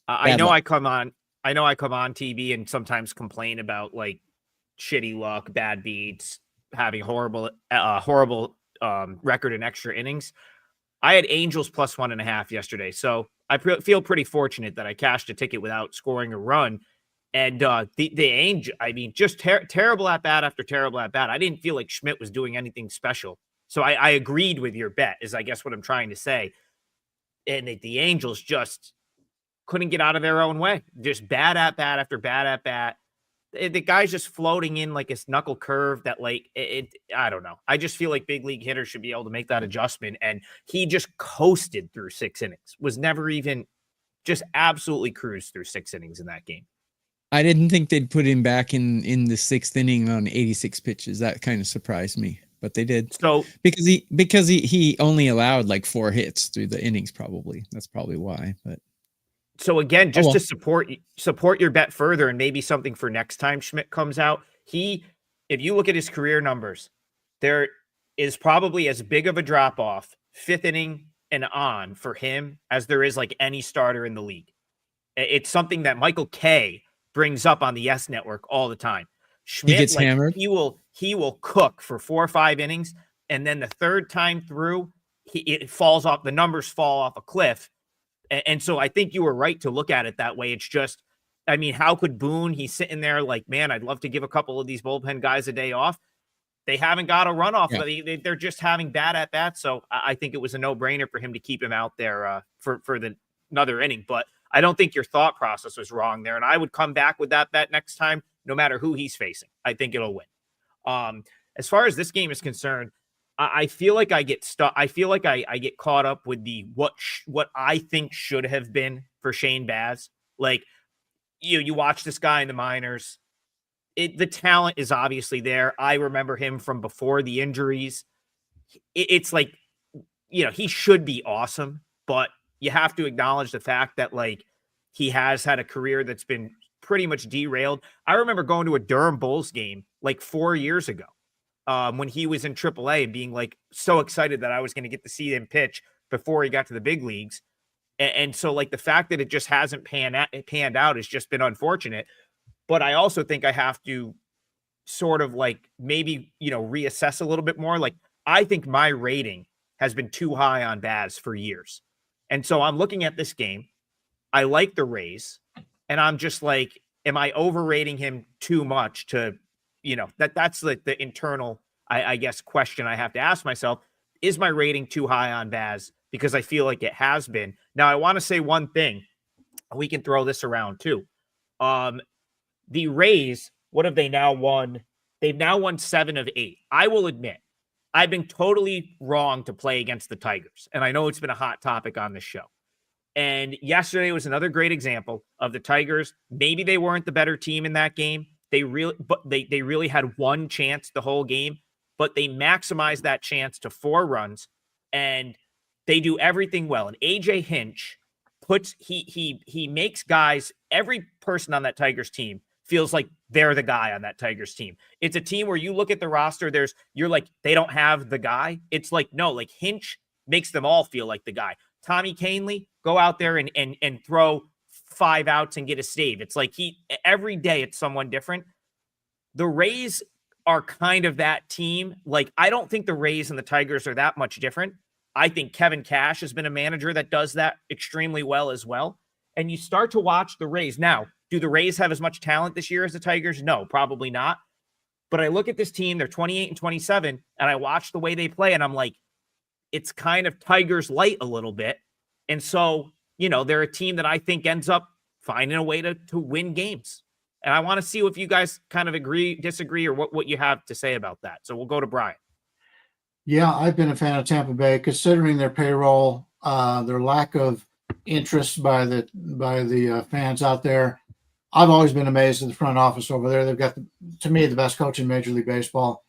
I know I come on TV and sometimes complain about like shitty luck, bad beats, having horrible record in extra innings. I had Angels plus 1.5 yesterday. So I feel pretty fortunate that I cashed a ticket without scoring a run. And the Angel, I mean, just terrible at bat after terrible at bat. I didn't feel like Schmidt was doing anything special. So I agreed with your bet, is I guess what I'm trying to say. And the Angels just couldn't get out of their own way. Just bad at bat after bad at bat. The guy's just floating in like his knuckle curve that like I don't know. I just feel like big league hitters should be able to make that adjustment. And he just coasted through 6 innings, was never even, just absolutely cruised through 6 innings in that game. I didn't think they'd put him back in the 6th inning on 86 pitches. That kind of surprised me, but they did. So because he only allowed like 4 hits through the innings, probably. That's probably why. But so again, just to support your bet further, and maybe something for next time Schmidt comes out. If you look at his career numbers, there is probably as big of a drop off 5th inning and on for him as there is like any starter in the league. It's something that Michael Kay brings up on the Yes Network all the time. Schmidt, he gets hammered. He will cook for 4 or 5 innings, and then the 3rd time through, it falls off. The numbers fall off a cliff. And so I think you were right to look at it that way. It's just, I mean, how could Boone? He's sitting there like, man, I'd love to give a couple of these bullpen guys a day off. They haven't got a runoff. Yeah. They're just having bad at bats. So I think it was a no-brainer for him to keep him out there for another inning. But I don't think your thought process was wrong there. And I would come back with that bet next time, no matter who he's facing. I think it'll win. As far as this game is concerned, I feel like I get stuck. I feel like I get caught up with the what I think should have been for Shane Baz. Like you watch this guy in the minors. The talent is obviously there. I remember him from before the injuries. It's like, he should be awesome, but you have to acknowledge the fact that like he has had a career that's been pretty much derailed. I remember going to a Durham Bulls game like 4 years ago when he was in AAA and being like so excited that I was going to get to see him pitch before he got to the big leagues. And so like the fact that it just hasn't panned out has just been unfortunate. But I also think I have to sort of like maybe, reassess a little bit more. Like I think my rating has been too high on Baz for years. And so I'm looking at this game. I like the Rays, and I'm just like, am I overrating him too much to, that's like the internal, I guess, question I have to ask myself. Is my rating too high on Baz? Because I feel like it has been. Now, I want to say one thing. We can throw this around too. The Rays, what have they now won? They've now won 7 of 8. I will admit, I've been totally wrong to play against the Tigers. And I know it's been a hot topic on this show. And yesterday was another great example of the Tigers. Maybe they weren't the better team in that game. They really had one chance the whole game, but they maximized that chance to 4 runs, and they do everything well. And AJ Hinch he makes guys, every person on that Tigers team feels like they're the guy on that Tigers team. It's a team where you look at the roster, you're like, they don't have the guy. It's like, no, like Hinch makes them all feel like the guy. Tommy Kahnle, go out there and throw 5 outs and get a save. It's like every day it's someone different. The Rays are kind of that team. Like, I don't think the Rays and the Tigers are that much different. I think Kevin Cash has been a manager that does that extremely well as well. And you start to watch the Rays. Now, do the Rays have as much talent this year as the Tigers? No, probably not. But I look at this team, they're 28-27, and I watch the way they play, and I'm like, it's kind of Tigers light a little bit. And so, they're a team that I think ends up finding a way to win games. And I want to see if you guys kind of agree, disagree, or what you have to say about that. So we'll go to Bryan. Yeah, I've been a fan of Tampa Bay, considering their payroll, their lack of interest by the fans out there. I've always been amazed at the front office over there. They've got, to me, the best coach in Major League Baseball.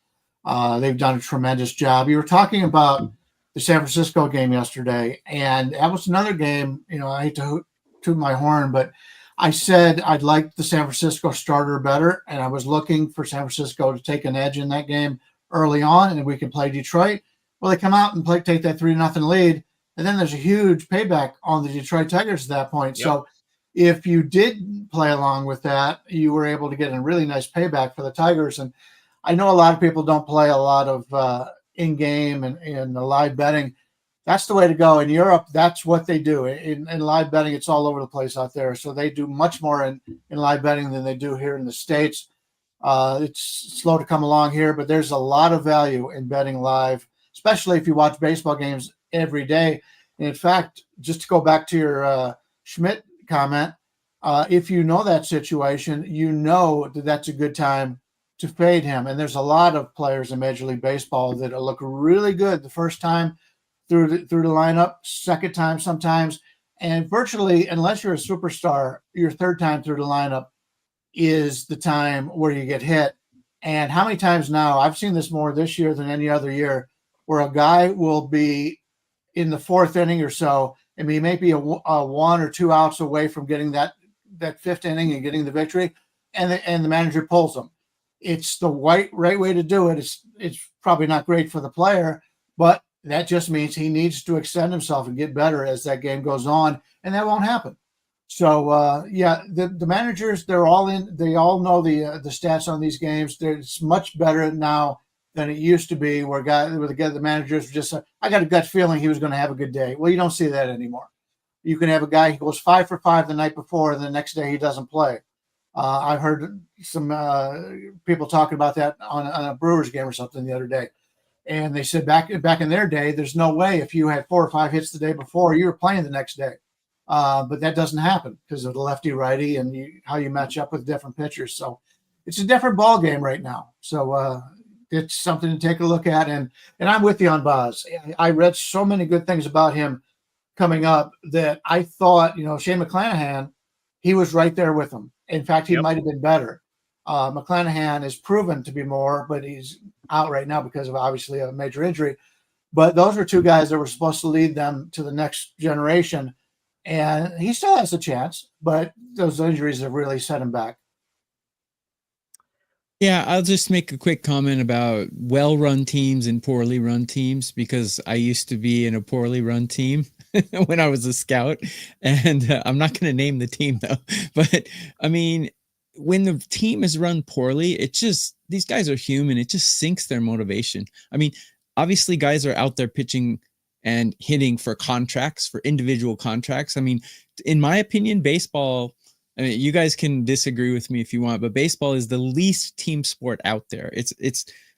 They've done a tremendous job. You were talking about the San Francisco game yesterday, and that was another game. I hate to toot my horn, but I said I'd like the San Francisco starter better, and I was looking for San Francisco to take an edge in that game early on, and we can play Detroit. Well, they come out and take that 3-0 lead, and then there's a huge payback on the Detroit Tigers at that point. Yep. So if you did play along with that, you were able to get a really nice payback for the Tigers. And I know a lot of people don't play a lot of in-game and live betting. That's the way to go. In Europe, that's what they do. In live betting, it's all over the place out there. So they do much more in live betting than they do here in the States. It's slow to come along here, but there's a lot of value in betting live, especially if you watch baseball games every day. And in fact, just to go back to your Schmidt comment, if you know that situation, you know that that's a good time to fade him. And there's a lot of players in Major League Baseball that look really good the first time through the lineup, second time sometimes, and virtually, unless you're a superstar, your third time through the lineup is the time where you get hit. And how many times now, I've seen this more this year than any other year, where a guy will be in the fourth inning or so, and he may be a 1 or 2 outs away from getting that fifth inning and getting the victory, and the manager pulls him. It's the right way to do it. It's probably not great for the player, but that just means he needs to extend himself and get better as that game goes on, and that won't happen. So, the managers, they're all in. They all know the stats on these games. It's much better now than it used to be, where the managers just said, I got a gut feeling he was going to have a good day. Well, you don't see that anymore. You can have a guy who goes 5 for 5 the night before, and the next day he doesn't play. I've heard some people talking about that on a Brewers game or something the other day. And they said back in their day, there's no way if you had 4 or 5 hits the day before, you were playing the next day. But that doesn't happen because of the lefty-righty and how you match up with different pitchers. So it's a different ball game right now. So it's something to take a look at. And I'm with you on Boz. I read so many good things about him coming up that I thought, Shane McClanahan, he was right there with him. In fact, he might have been better. McClanahan is proven to be more, but he's out right now because of obviously a major injury. But those were 2 guys that were supposed to lead them to the next generation. And he still has a chance, but those injuries have really set him back. Yeah, I'll just make a quick comment about well-run teams and poorly run teams, because I used to be in a poorly run team when I was a scout. And I'm not going to name the team, though. But, I mean, when the team is run poorly, these guys are human. It just sinks their motivation. I mean, obviously, guys are out there pitching and hitting for contracts, for individual contracts. I mean, in my opinion, baseball, I mean, you guys can disagree with me if you want, but baseball is the least team sport out there.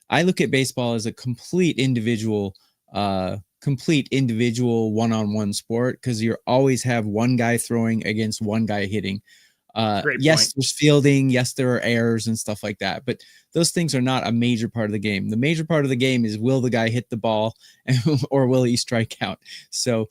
I look at baseball as a complete individual one-on-one sport, because you always have one guy throwing against one guy hitting. Yes, there's fielding. Yes, there are errors and stuff like that, but those things are not a major part of the game. The major part of the game is, will the guy hit the ball or will he strike out? So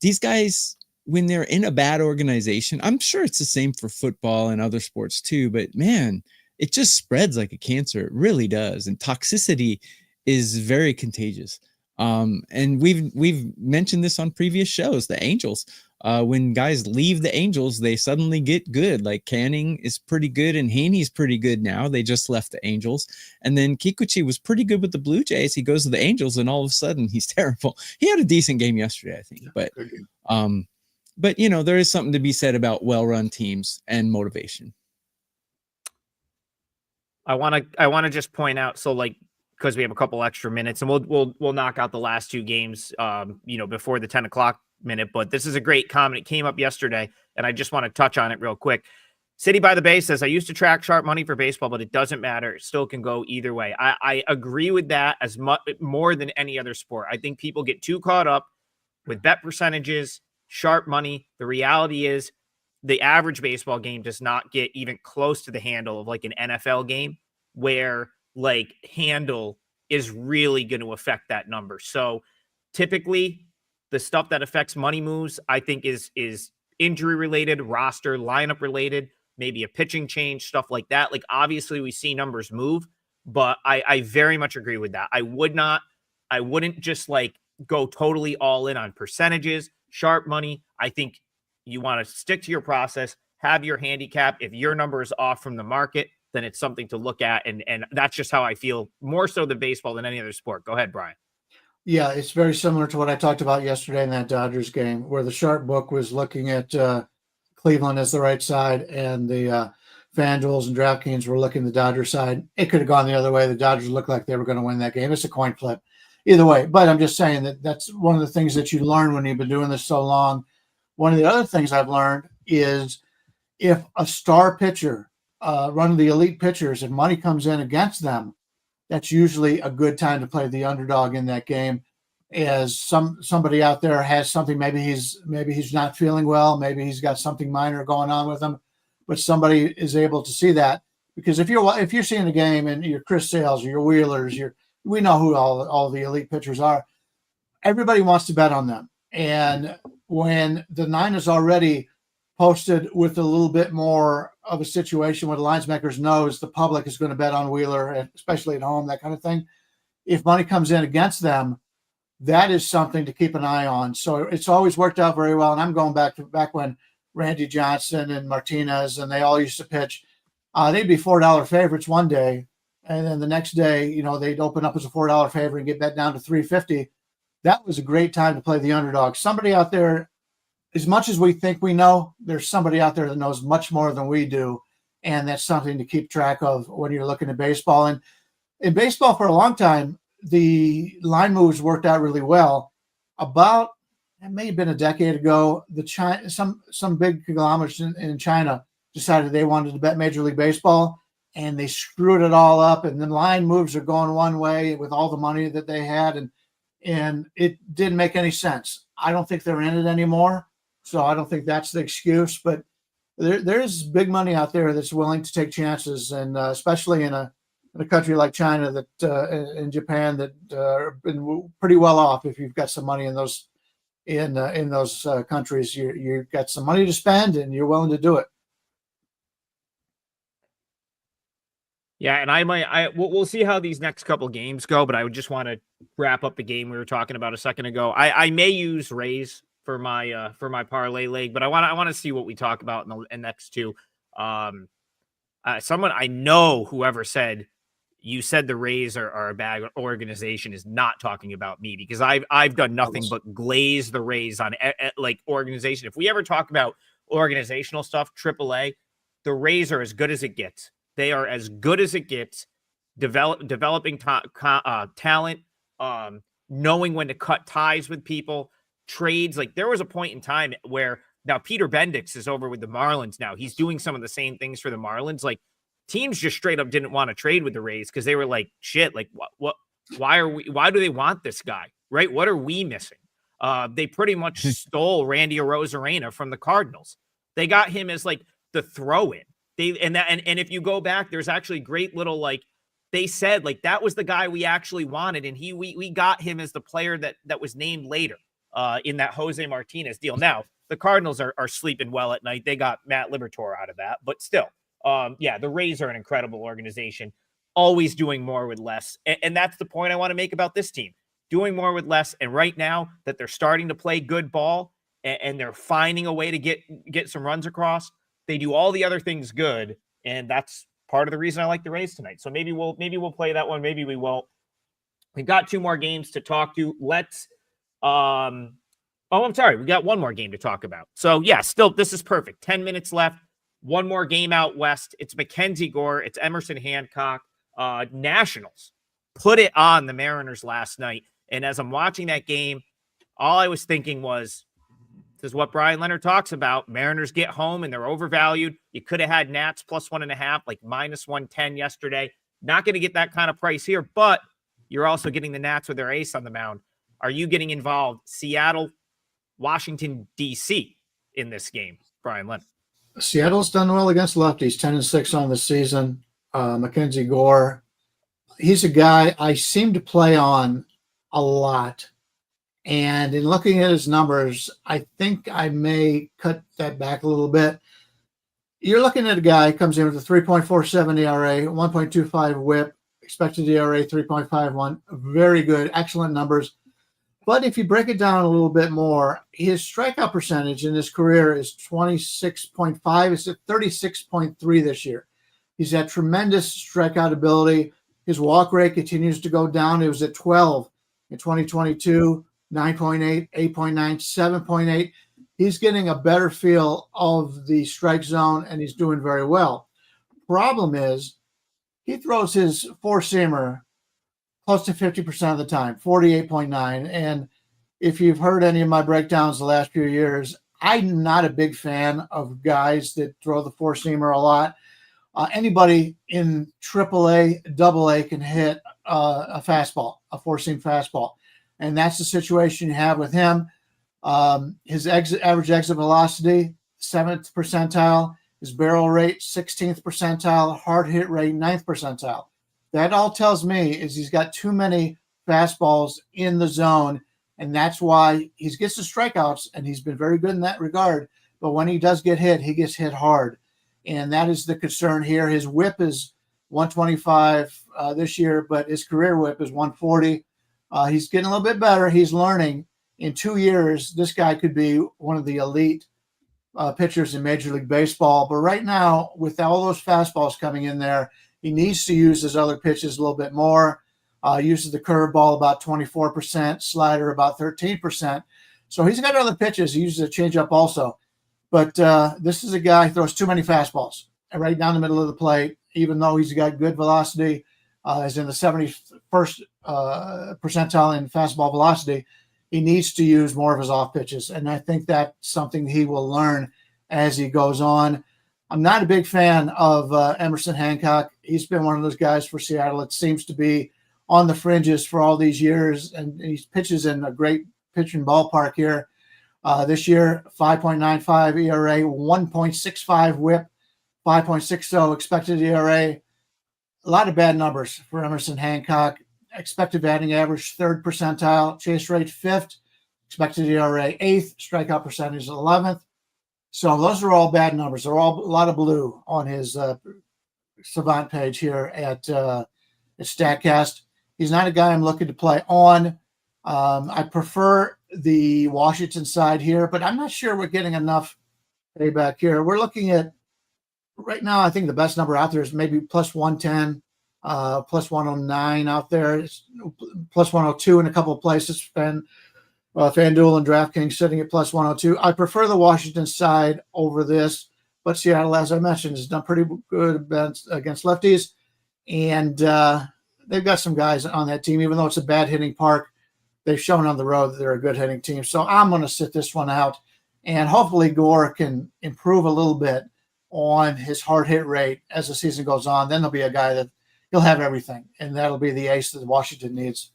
these guys, when they're in a bad organization, I'm sure it's the same for football and other sports too, but man, it just spreads like a cancer. It really does. And toxicity is very contagious. And we've mentioned this on previous shows, the Angels. When guys leave the Angels, they suddenly get good. Like Canning is pretty good and Haney's pretty good now. They just left the Angels. And then Kikuchi was pretty good with the Blue Jays. He goes to the Angels and all of a sudden he's terrible. He had a decent game yesterday, I think. But there is something to be said about well-run teams and motivation. I want to just point out, so because we have a couple extra minutes, and we'll knock out the last 2 games, before the 10 o'clock minute. But this is a great comment. It came up yesterday, and I just want to touch on it real quick. City by the Bay says, I used to track sharp money for baseball, but it doesn't matter. It still can go either way. I agree with that as much more than any other sport. I think people get too caught up with bet percentages, sharp money. The reality is the average baseball game does not get even close to the handle of like an NFL game where like handle is really going to affect that number. So typically the stuff that affects money moves, I think is injury related, roster, lineup related, maybe a pitching change, stuff like that. Like obviously we see numbers move, but I very much agree with that. I wouldn't just like go totally all in on percentages, sharp money. I think you want to stick to your process, have your handicap. If your number is off from the market, then it's something to look at. And that's just how I feel, more so than baseball than any other sport. Go ahead, Bryan. Yeah, it's very similar to what I talked about yesterday in that Dodgers game, where the sharp book was looking at Cleveland as the right side, and the FanDuels and DraftKings were looking the Dodgers side. It could have gone the other way. The Dodgers looked like they were going to win that game. It's a coin flip either way. But I'm just saying that that's one of the things that you learn when you've been doing this so long. One of the other things I've learned is if a star pitcher, one of the elite pitchers, if money comes in against them, that's usually a good time to play the underdog in that game. As somebody out there has something, maybe he's not feeling well, maybe he's got something minor going on with him, but somebody is able to see that. Because if you're seeing a game and you're Chris Sales or your Wheelers, we know who all the elite pitchers are. Everybody wants to bet on them, and when the line is already posted with a little bit more of a situation where the lines makers knows the public is going to bet on Wheeler, especially at home, that kind of thing. If money comes in against them, that is something to keep an eye on. So it's always worked out very well. And I'm going back when Randy Johnson and Martinez and they all used to pitch. They'd be $4 favorites one day, and then the next day, they'd open up as a $4 favorite and get bet down to $3.50. That was a great time to play the underdog. Somebody out there, as much as we think we know, there's somebody out there that knows much more than we do. And that's something to keep track of when you're looking at baseball. And in baseball for a long time, the line moves worked out really well. About, it may have been a decade ago, some big conglomerates in China decided they wanted to bet Major League Baseball, and they screwed it all up. And the line moves are going one way with all the money that they had. And it didn't make any sense. I don't think they're in it anymore. So I don't think that's the excuse, but there's big money out there that's willing to take chances, and especially in a country like China that in Japan that have been pretty well off. If you've got some money in those countries, you've got some money to spend and you're willing to do it. Yeah, and we'll see how these next couple games go, but I would just want to wrap up the game we were talking about a second ago. I may use Rays for my parlay leg, but I want to see what we talk about in the next two. Someone I know, whoever said you said the Rays are a bad organization, is not talking about me, because I've done nothing but glaze the Rays on like organization. If we ever talk about organizational stuff, AAA, the Rays are as good as it gets. They are as good as it gets. Developing talent, knowing when to cut ties with people, trades. Like there was a point in time where now Peter Bendix is over with the Marlins now. He's doing some of the same things for the Marlins. Like teams just straight up didn't want to trade with the Rays because they were like, shit, like why do they want this guy? Right? What are we missing? They pretty much stole Randy Arozarena from the Cardinals. They got him as like the throw-in. And if you go back, there's actually great little, like, they said like that was the guy we actually wanted, and we got him as the player that was named later in that Jose Martinez deal. Now the Cardinals are sleeping well at night. They got Matt Liberatore out of that, but still, the Rays are an incredible organization, always doing more with less, and that's the point I want to make about this team: doing more with less. And right now that they're starting to play good ball and they're finding a way to get some runs across. They do all the other things good, and that's part of the reason I like the Rays tonight. So maybe we'll play that one. Maybe we won't. We've got two more games to talk to. Let's. I'm sorry. We got one more game to talk about. So yeah, still this is perfect. 10 minutes left. One more game out west. It's Mackenzie Gore. It's Emerson Hancock. Nationals put it on the Mariners last night, and as I'm watching that game, all I was thinking was, This is what Brian Leonard talks about. Mariners get home and they're overvalued. You could have had Nats plus 1.5, like minus 110 yesterday. Not going to get that kind of price here, but you're also getting the Nats with their ace on the mound. Are you getting involved? Seattle, Washington, D.C. in this game, Brian Leonard. Seattle's done well against lefties, 10-6 on the season. Mackenzie Gore, he's a guy I seem to play on a lot. And in looking at his numbers, I think I may cut that back a little bit. You're looking at a guy who comes in with a 3.47 ERA, 1.25 whip, expected ERA 3.51. Very good, excellent numbers. But if you break it down a little bit more, his strikeout percentage in his career is 26.5. It's at 36.3 this year. He's had tremendous strikeout ability. His walk rate continues to go down. It was at 12 in 2022, 9.8, 8.9, 7.8. He's getting a better feel of the strike zone, and he's doing very well. Problem is, he throws his four-seamer close to 50% of the time, 48.9. And if you've heard any of my breakdowns the last few years, I'm not a big fan of guys that throw the four-seamer a lot. Anybody in AAA, AA can hit a fastball, a four-seam fastball. And that's the situation you have with him. His average exit velocity, 7th percentile. His barrel rate, 16th percentile. Hard hit rate, 9th percentile. That all tells me is he's got too many fastballs in the zone, and that's why he gets the strikeouts, and he's been very good in that regard. But when he does get hit, he gets hit hard. And that is the concern here. His whip is 125 this year, but his career whip is 140. He's getting a little bit better. He's learning. In 2 years, this guy could be one of the elite pitchers in Major League Baseball. But right now, with all those fastballs coming in there, he needs to use his other pitches a little bit more. Uses the curveball about 24%, slider about 13%. So he's got other pitches. He uses a changeup also. But this is a guy who throws too many fastballs right down the middle of the plate, even though he's got good velocity, is in the 71st percentile in fastball velocity. He needs to use more of his off pitches. And I think that's something he will learn as he goes on. I'm not a big fan of Emerson Hancock. He's been one of those guys for Seattle. It seems to be on the fringes for all these years, and he pitches in a great pitching ballpark here. This year, 5.95 ERA, 1.65 whip, 5.60 expected ERA. A lot of bad numbers for Emerson Hancock. Expected batting average, 3rd percentile. Chase rate, 5th. Expected ERA, 8th. Strikeout percentage, 11th. So those are all bad numbers. They're all a lot of blue on his Savant page here at StatCast. He's not a guy I'm looking to play on. I prefer the Washington side here, but I'm not sure we're getting enough payback here. We're looking at right now, I think the best number out there is maybe plus 110, plus 109 out there. It's plus 102 in a couple of places. FanDuel and DraftKings sitting at plus 102. I prefer the Washington side over this, but Seattle, as I mentioned, has done pretty good against lefties, and they've got some guys on that team. Even though it's a bad hitting park, they've shown on the road that they're a good hitting team. So I'm going to sit this one out, and hopefully Gore can improve a little bit on his hard hit rate as the season goes on. Then there'll be a guy that he'll have everything, and that'll be the ace that Washington needs.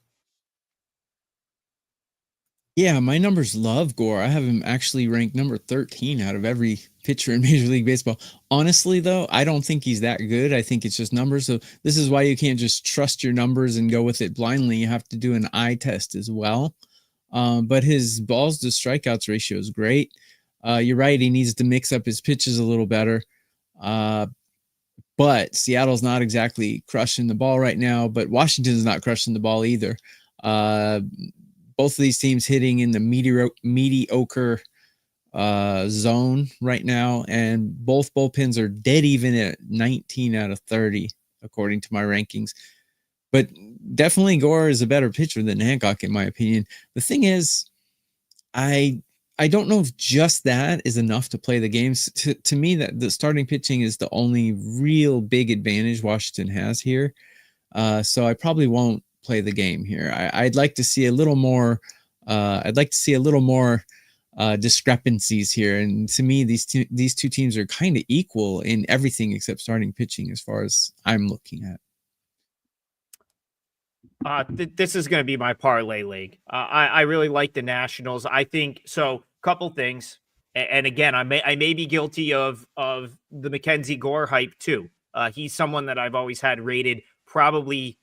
Yeah, my numbers love Gore. I have him actually ranked number 13 out of every pitcher in Major League Baseball. Honestly, though, I don't think he's that good. I think it's just numbers. So this is why you can't just trust your numbers and go with it blindly. You have to do an eye test as well. But his balls to strikeouts ratio is great. You're right. He needs to mix up his pitches a little better. But Seattle's not exactly crushing the ball right now, but Washington's not crushing the ball either. Both of these teams hitting in the mediocre zone right now, and both bullpens are dead even at 19 out of 30, according to my rankings. But definitely Gore is a better pitcher than Hancock, in my opinion. The thing is, I don't know if just that is enough to play the games. To me, that the starting pitching is the only real big advantage Washington has here. So I probably won't play the game here. I'd like to see a little more. discrepancies here. And to me, these two teams are kind of equal in everything except starting pitching, as far as I'm looking at. This is going to be my parlay league. I really like the Nationals. I think so. Couple things, and again, I may be guilty of the Mackenzie Gore hype too. He's someone that I've always had rated probably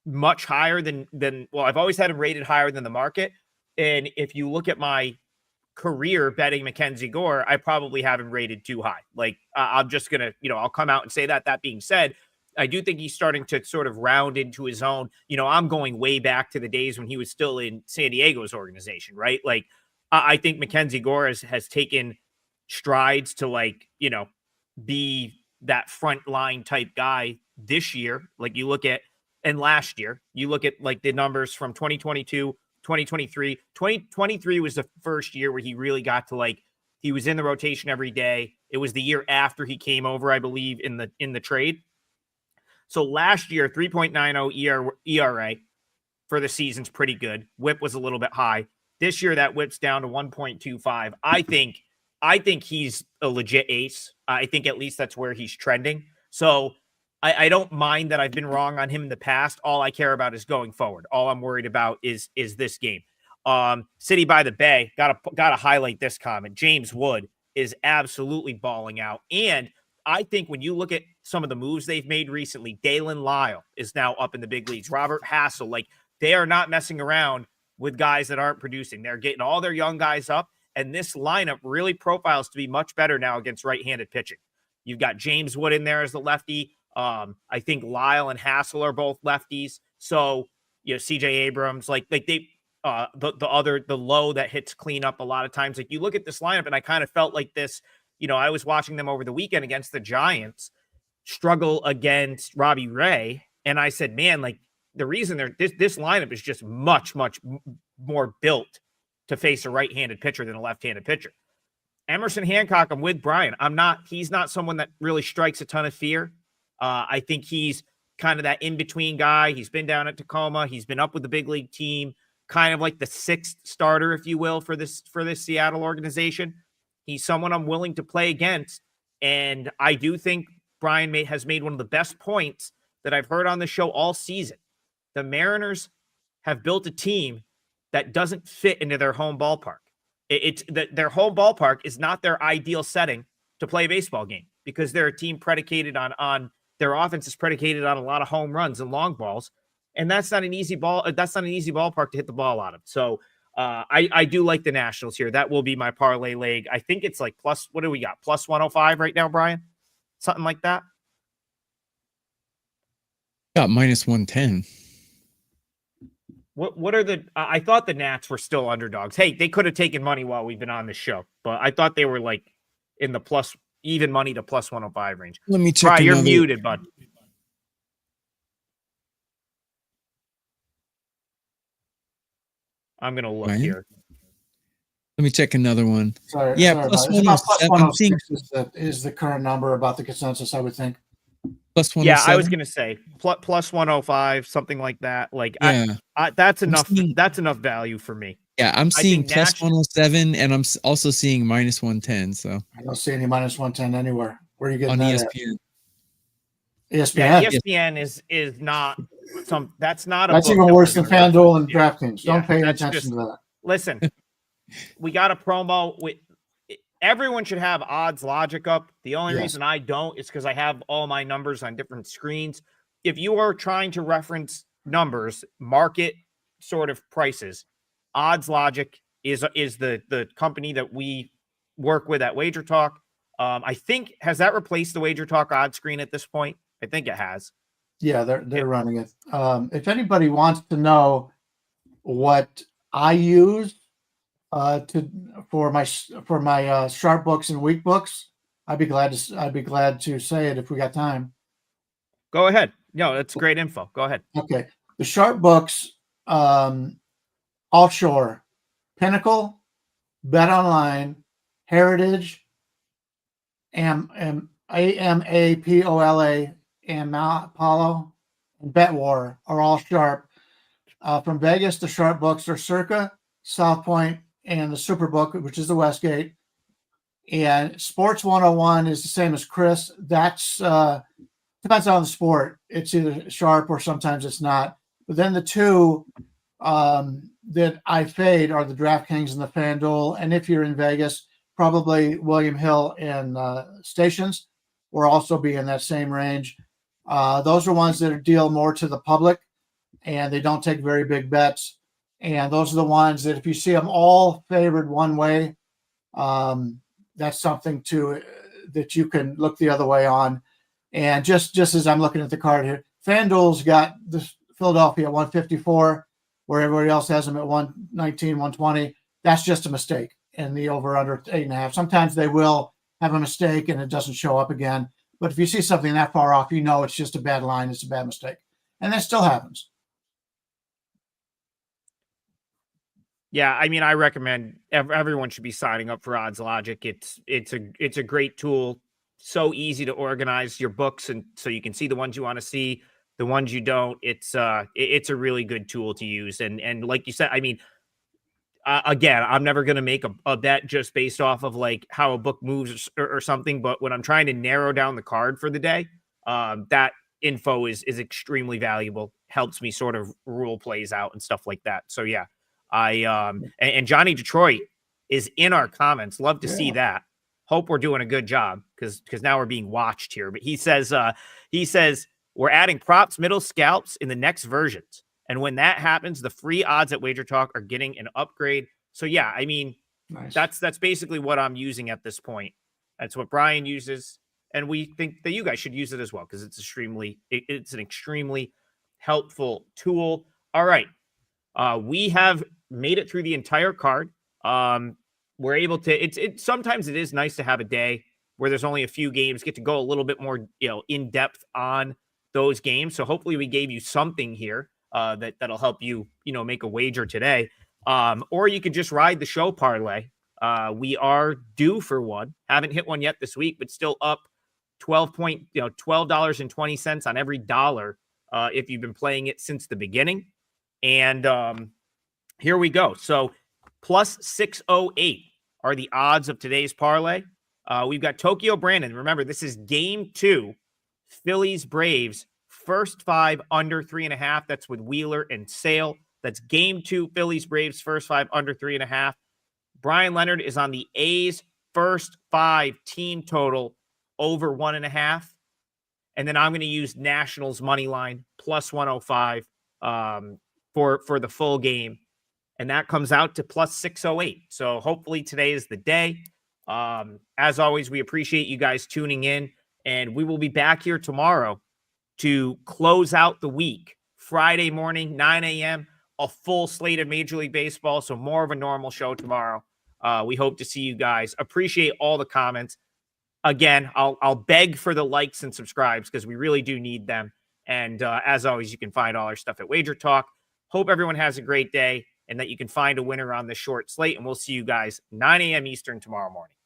much higher than well, I've always had him rated higher than the market. And if you look at my career betting Mackenzie Gore, I probably have him rated too high. Like I'm just gonna, I'll come out and say that. That being said, I do think he's starting to sort of round into his own. I'm going way back to the days when he was still in San Diego's organization, right? Like, I think Mackenzie Gore has taken strides to be that front line type guy this year. Like you look at, and last year, you look at like the numbers from 2022, 2023. 2023 was the first year where he really got to he was in the rotation every day. It was the year after he came over, I believe, in the trade. So last year, 3.90 ERA for the season's pretty good. WHIP was a little bit high. This year, that WHIP's down to 1.25. I think he's a legit ace. I think at least that's where he's trending. So I don't mind that I've been wrong on him in the past. All I care about is going forward. All I'm worried about is this game. City by the Bay, gotta highlight this comment. James Wood is absolutely balling out. And I think when you look at some of the moves they've made recently, Dalen Lyle is now up in the big leagues. Robert Hassel, they are not messing around with guys that aren't producing. They're getting all their young guys up, and this lineup really profiles to be much better now against right-handed pitching. You've got James Wood in there as the lefty. I think Lyle and Hassel are both lefties. So, CJ Abrams, the low that hits cleanup a lot of times. Like you look at this lineup, and I kind of felt like this. I was watching them over the weekend against the Giants struggle against Robbie Ray. And I said, man, the reason this lineup is just much, much more built to face a right-handed pitcher than a left-handed pitcher. Emerson Hancock, I'm with Bryan. He's not someone that really strikes a ton of fear. I think he's kind of that in-between guy. He's been down at Tacoma. He's been up with the big league team, kind of like the sixth starter, if you will, for this Seattle organization. He's someone I'm willing to play against. And I do think Bryan has made one of the best points that I've heard on the show all season. The Mariners have built a team that doesn't fit into their home ballpark. Their home ballpark is not their ideal setting to play a baseball game because they're a team predicated on their offense is predicated on a lot of home runs and long balls. And that's not an easy ball. That's not an easy ballpark to hit the ball out of. So I do like the Nationals here. That will be my parlay leg. I think it's plus, what do we got? Plus 105 right now, Bryan? Something like that. Got minus 110. What are the? I thought the Nats were still underdogs. Hey, they could have taken money while we've been on the show, but I thought they were in the plus even money to plus 105 range. Let me check. Bryan, you're muted, bud. I'm gonna look here. Let me check another one. Sorry, yeah, sorry plus 106 is the current number about the consensus, I would think. Plus 107? Yeah, I was gonna say plus 105, something like that. Yeah. That's enough. That's enough value for me. Yeah, I'm seeing plus 107, and I'm also seeing minus 110. So I don't see any minus 110 anywhere. Where are you getting on that ESPN? ESPN. Yeah, ESPN is not some. That's not. That's even worse than FanDuel and DraftKings. Don't pay attention to that. Listen, we got a promo. Everyone should have odds logic up. The only reason I don't is because I have all my numbers on different screens. If you are trying to reference numbers, market sort of prices, odds logic is the company that we work with at WagerTalk. I think, has that replaced the WagerTalk odds screen at this point? I think it has. Yeah, they're running it. If anybody wants to know what I use for my sharp books and weak books, I'd be glad to say it if we got time. Go ahead. No, that's great info. Go ahead. Okay. The sharp books, offshore, Pinnacle, Bet Online, Heritage, AMAPOLA, and Apollo, and BetWar are all sharp. From Vegas, the sharp books are Circa, South Point, and the Superbook, which is the Westgate. And Sports 101 is the same as Chris. That's depends on the sport. It's either sharp or sometimes it's not. But then the two that I fade are the DraftKings and the FanDuel. And if you're in Vegas, probably William Hill and Stations will also be in that same range. Those are ones that deal more to the public, and they don't take very big bets. And those are the ones that if you see them all favored one way, that's something that you can look the other way on. And just as I'm looking at the card here, FanDuel's got the Philadelphia at 154, where everybody else has them at 119, 120. That's just a mistake. And the over under 8.5. Sometimes they will have a mistake and it doesn't show up again. But if you see something that far off, it's just a bad line. It's a bad mistake. And that still happens. Yeah, I mean, I recommend everyone should be signing up for Odds Logic. It's a great tool. So easy to organize your books, and so you can see the ones you want to see, the ones you don't. It's a really good tool to use. And like you said, I mean, again, I'm never going to make a bet just based off of like how a book moves or something. But when I'm trying to narrow down the card for the day, that info is extremely valuable. Helps me sort of rule plays out and stuff like that. So yeah. And Johnny Detroit is in our comments. Love to see that. Hope we're doing a good job because now we're being watched here. But he says we're adding props, middle scalps in the next versions. And when that happens, the free odds at WagerTalk are getting an upgrade. So yeah, I mean, nice. That's basically what I'm using at this point. That's what Bryan uses. And we think that you guys should use it as well because it's an extremely helpful tool. All right. We have made it through the entire card. We're able to, sometimes it is nice to have a day where there's only a few games, get to go a little bit more, in depth on those games. So hopefully we gave you something here, that'll help you, make a wager today. Or you could just ride the show parlay. We are due for one. Haven't hit one yet this week, but still up $12.20 on every dollar. If you've been playing it since the beginning. And here we go. So plus 608 are the odds of today's parlay. We've got Tokyo Brandon. Remember, this is game 2. Phillies Braves, first 5 under 3.5. That's with Wheeler and Sale. That's game 2. Phillies Braves, first 5 under 3.5. Bryan Leonard is on the A's first 5 team total over 1.5. And then I'm going to use Nationals money line plus 105. For the full game, and that comes out to plus 608. So hopefully today is the day. As always, we appreciate you guys tuning in, and we will be back here tomorrow to close out the week. Friday morning, 9 a.m., a full slate of Major League Baseball, so more of a normal show tomorrow. We hope to see you guys. Appreciate all the comments. Again, I'll beg for the likes and subscribes because we really do need them. And as always, you can find all our stuff at WagerTalk. Hope everyone has a great day and that you can find a winner on this short slate. And we'll see you guys 9 a.m. Eastern tomorrow morning.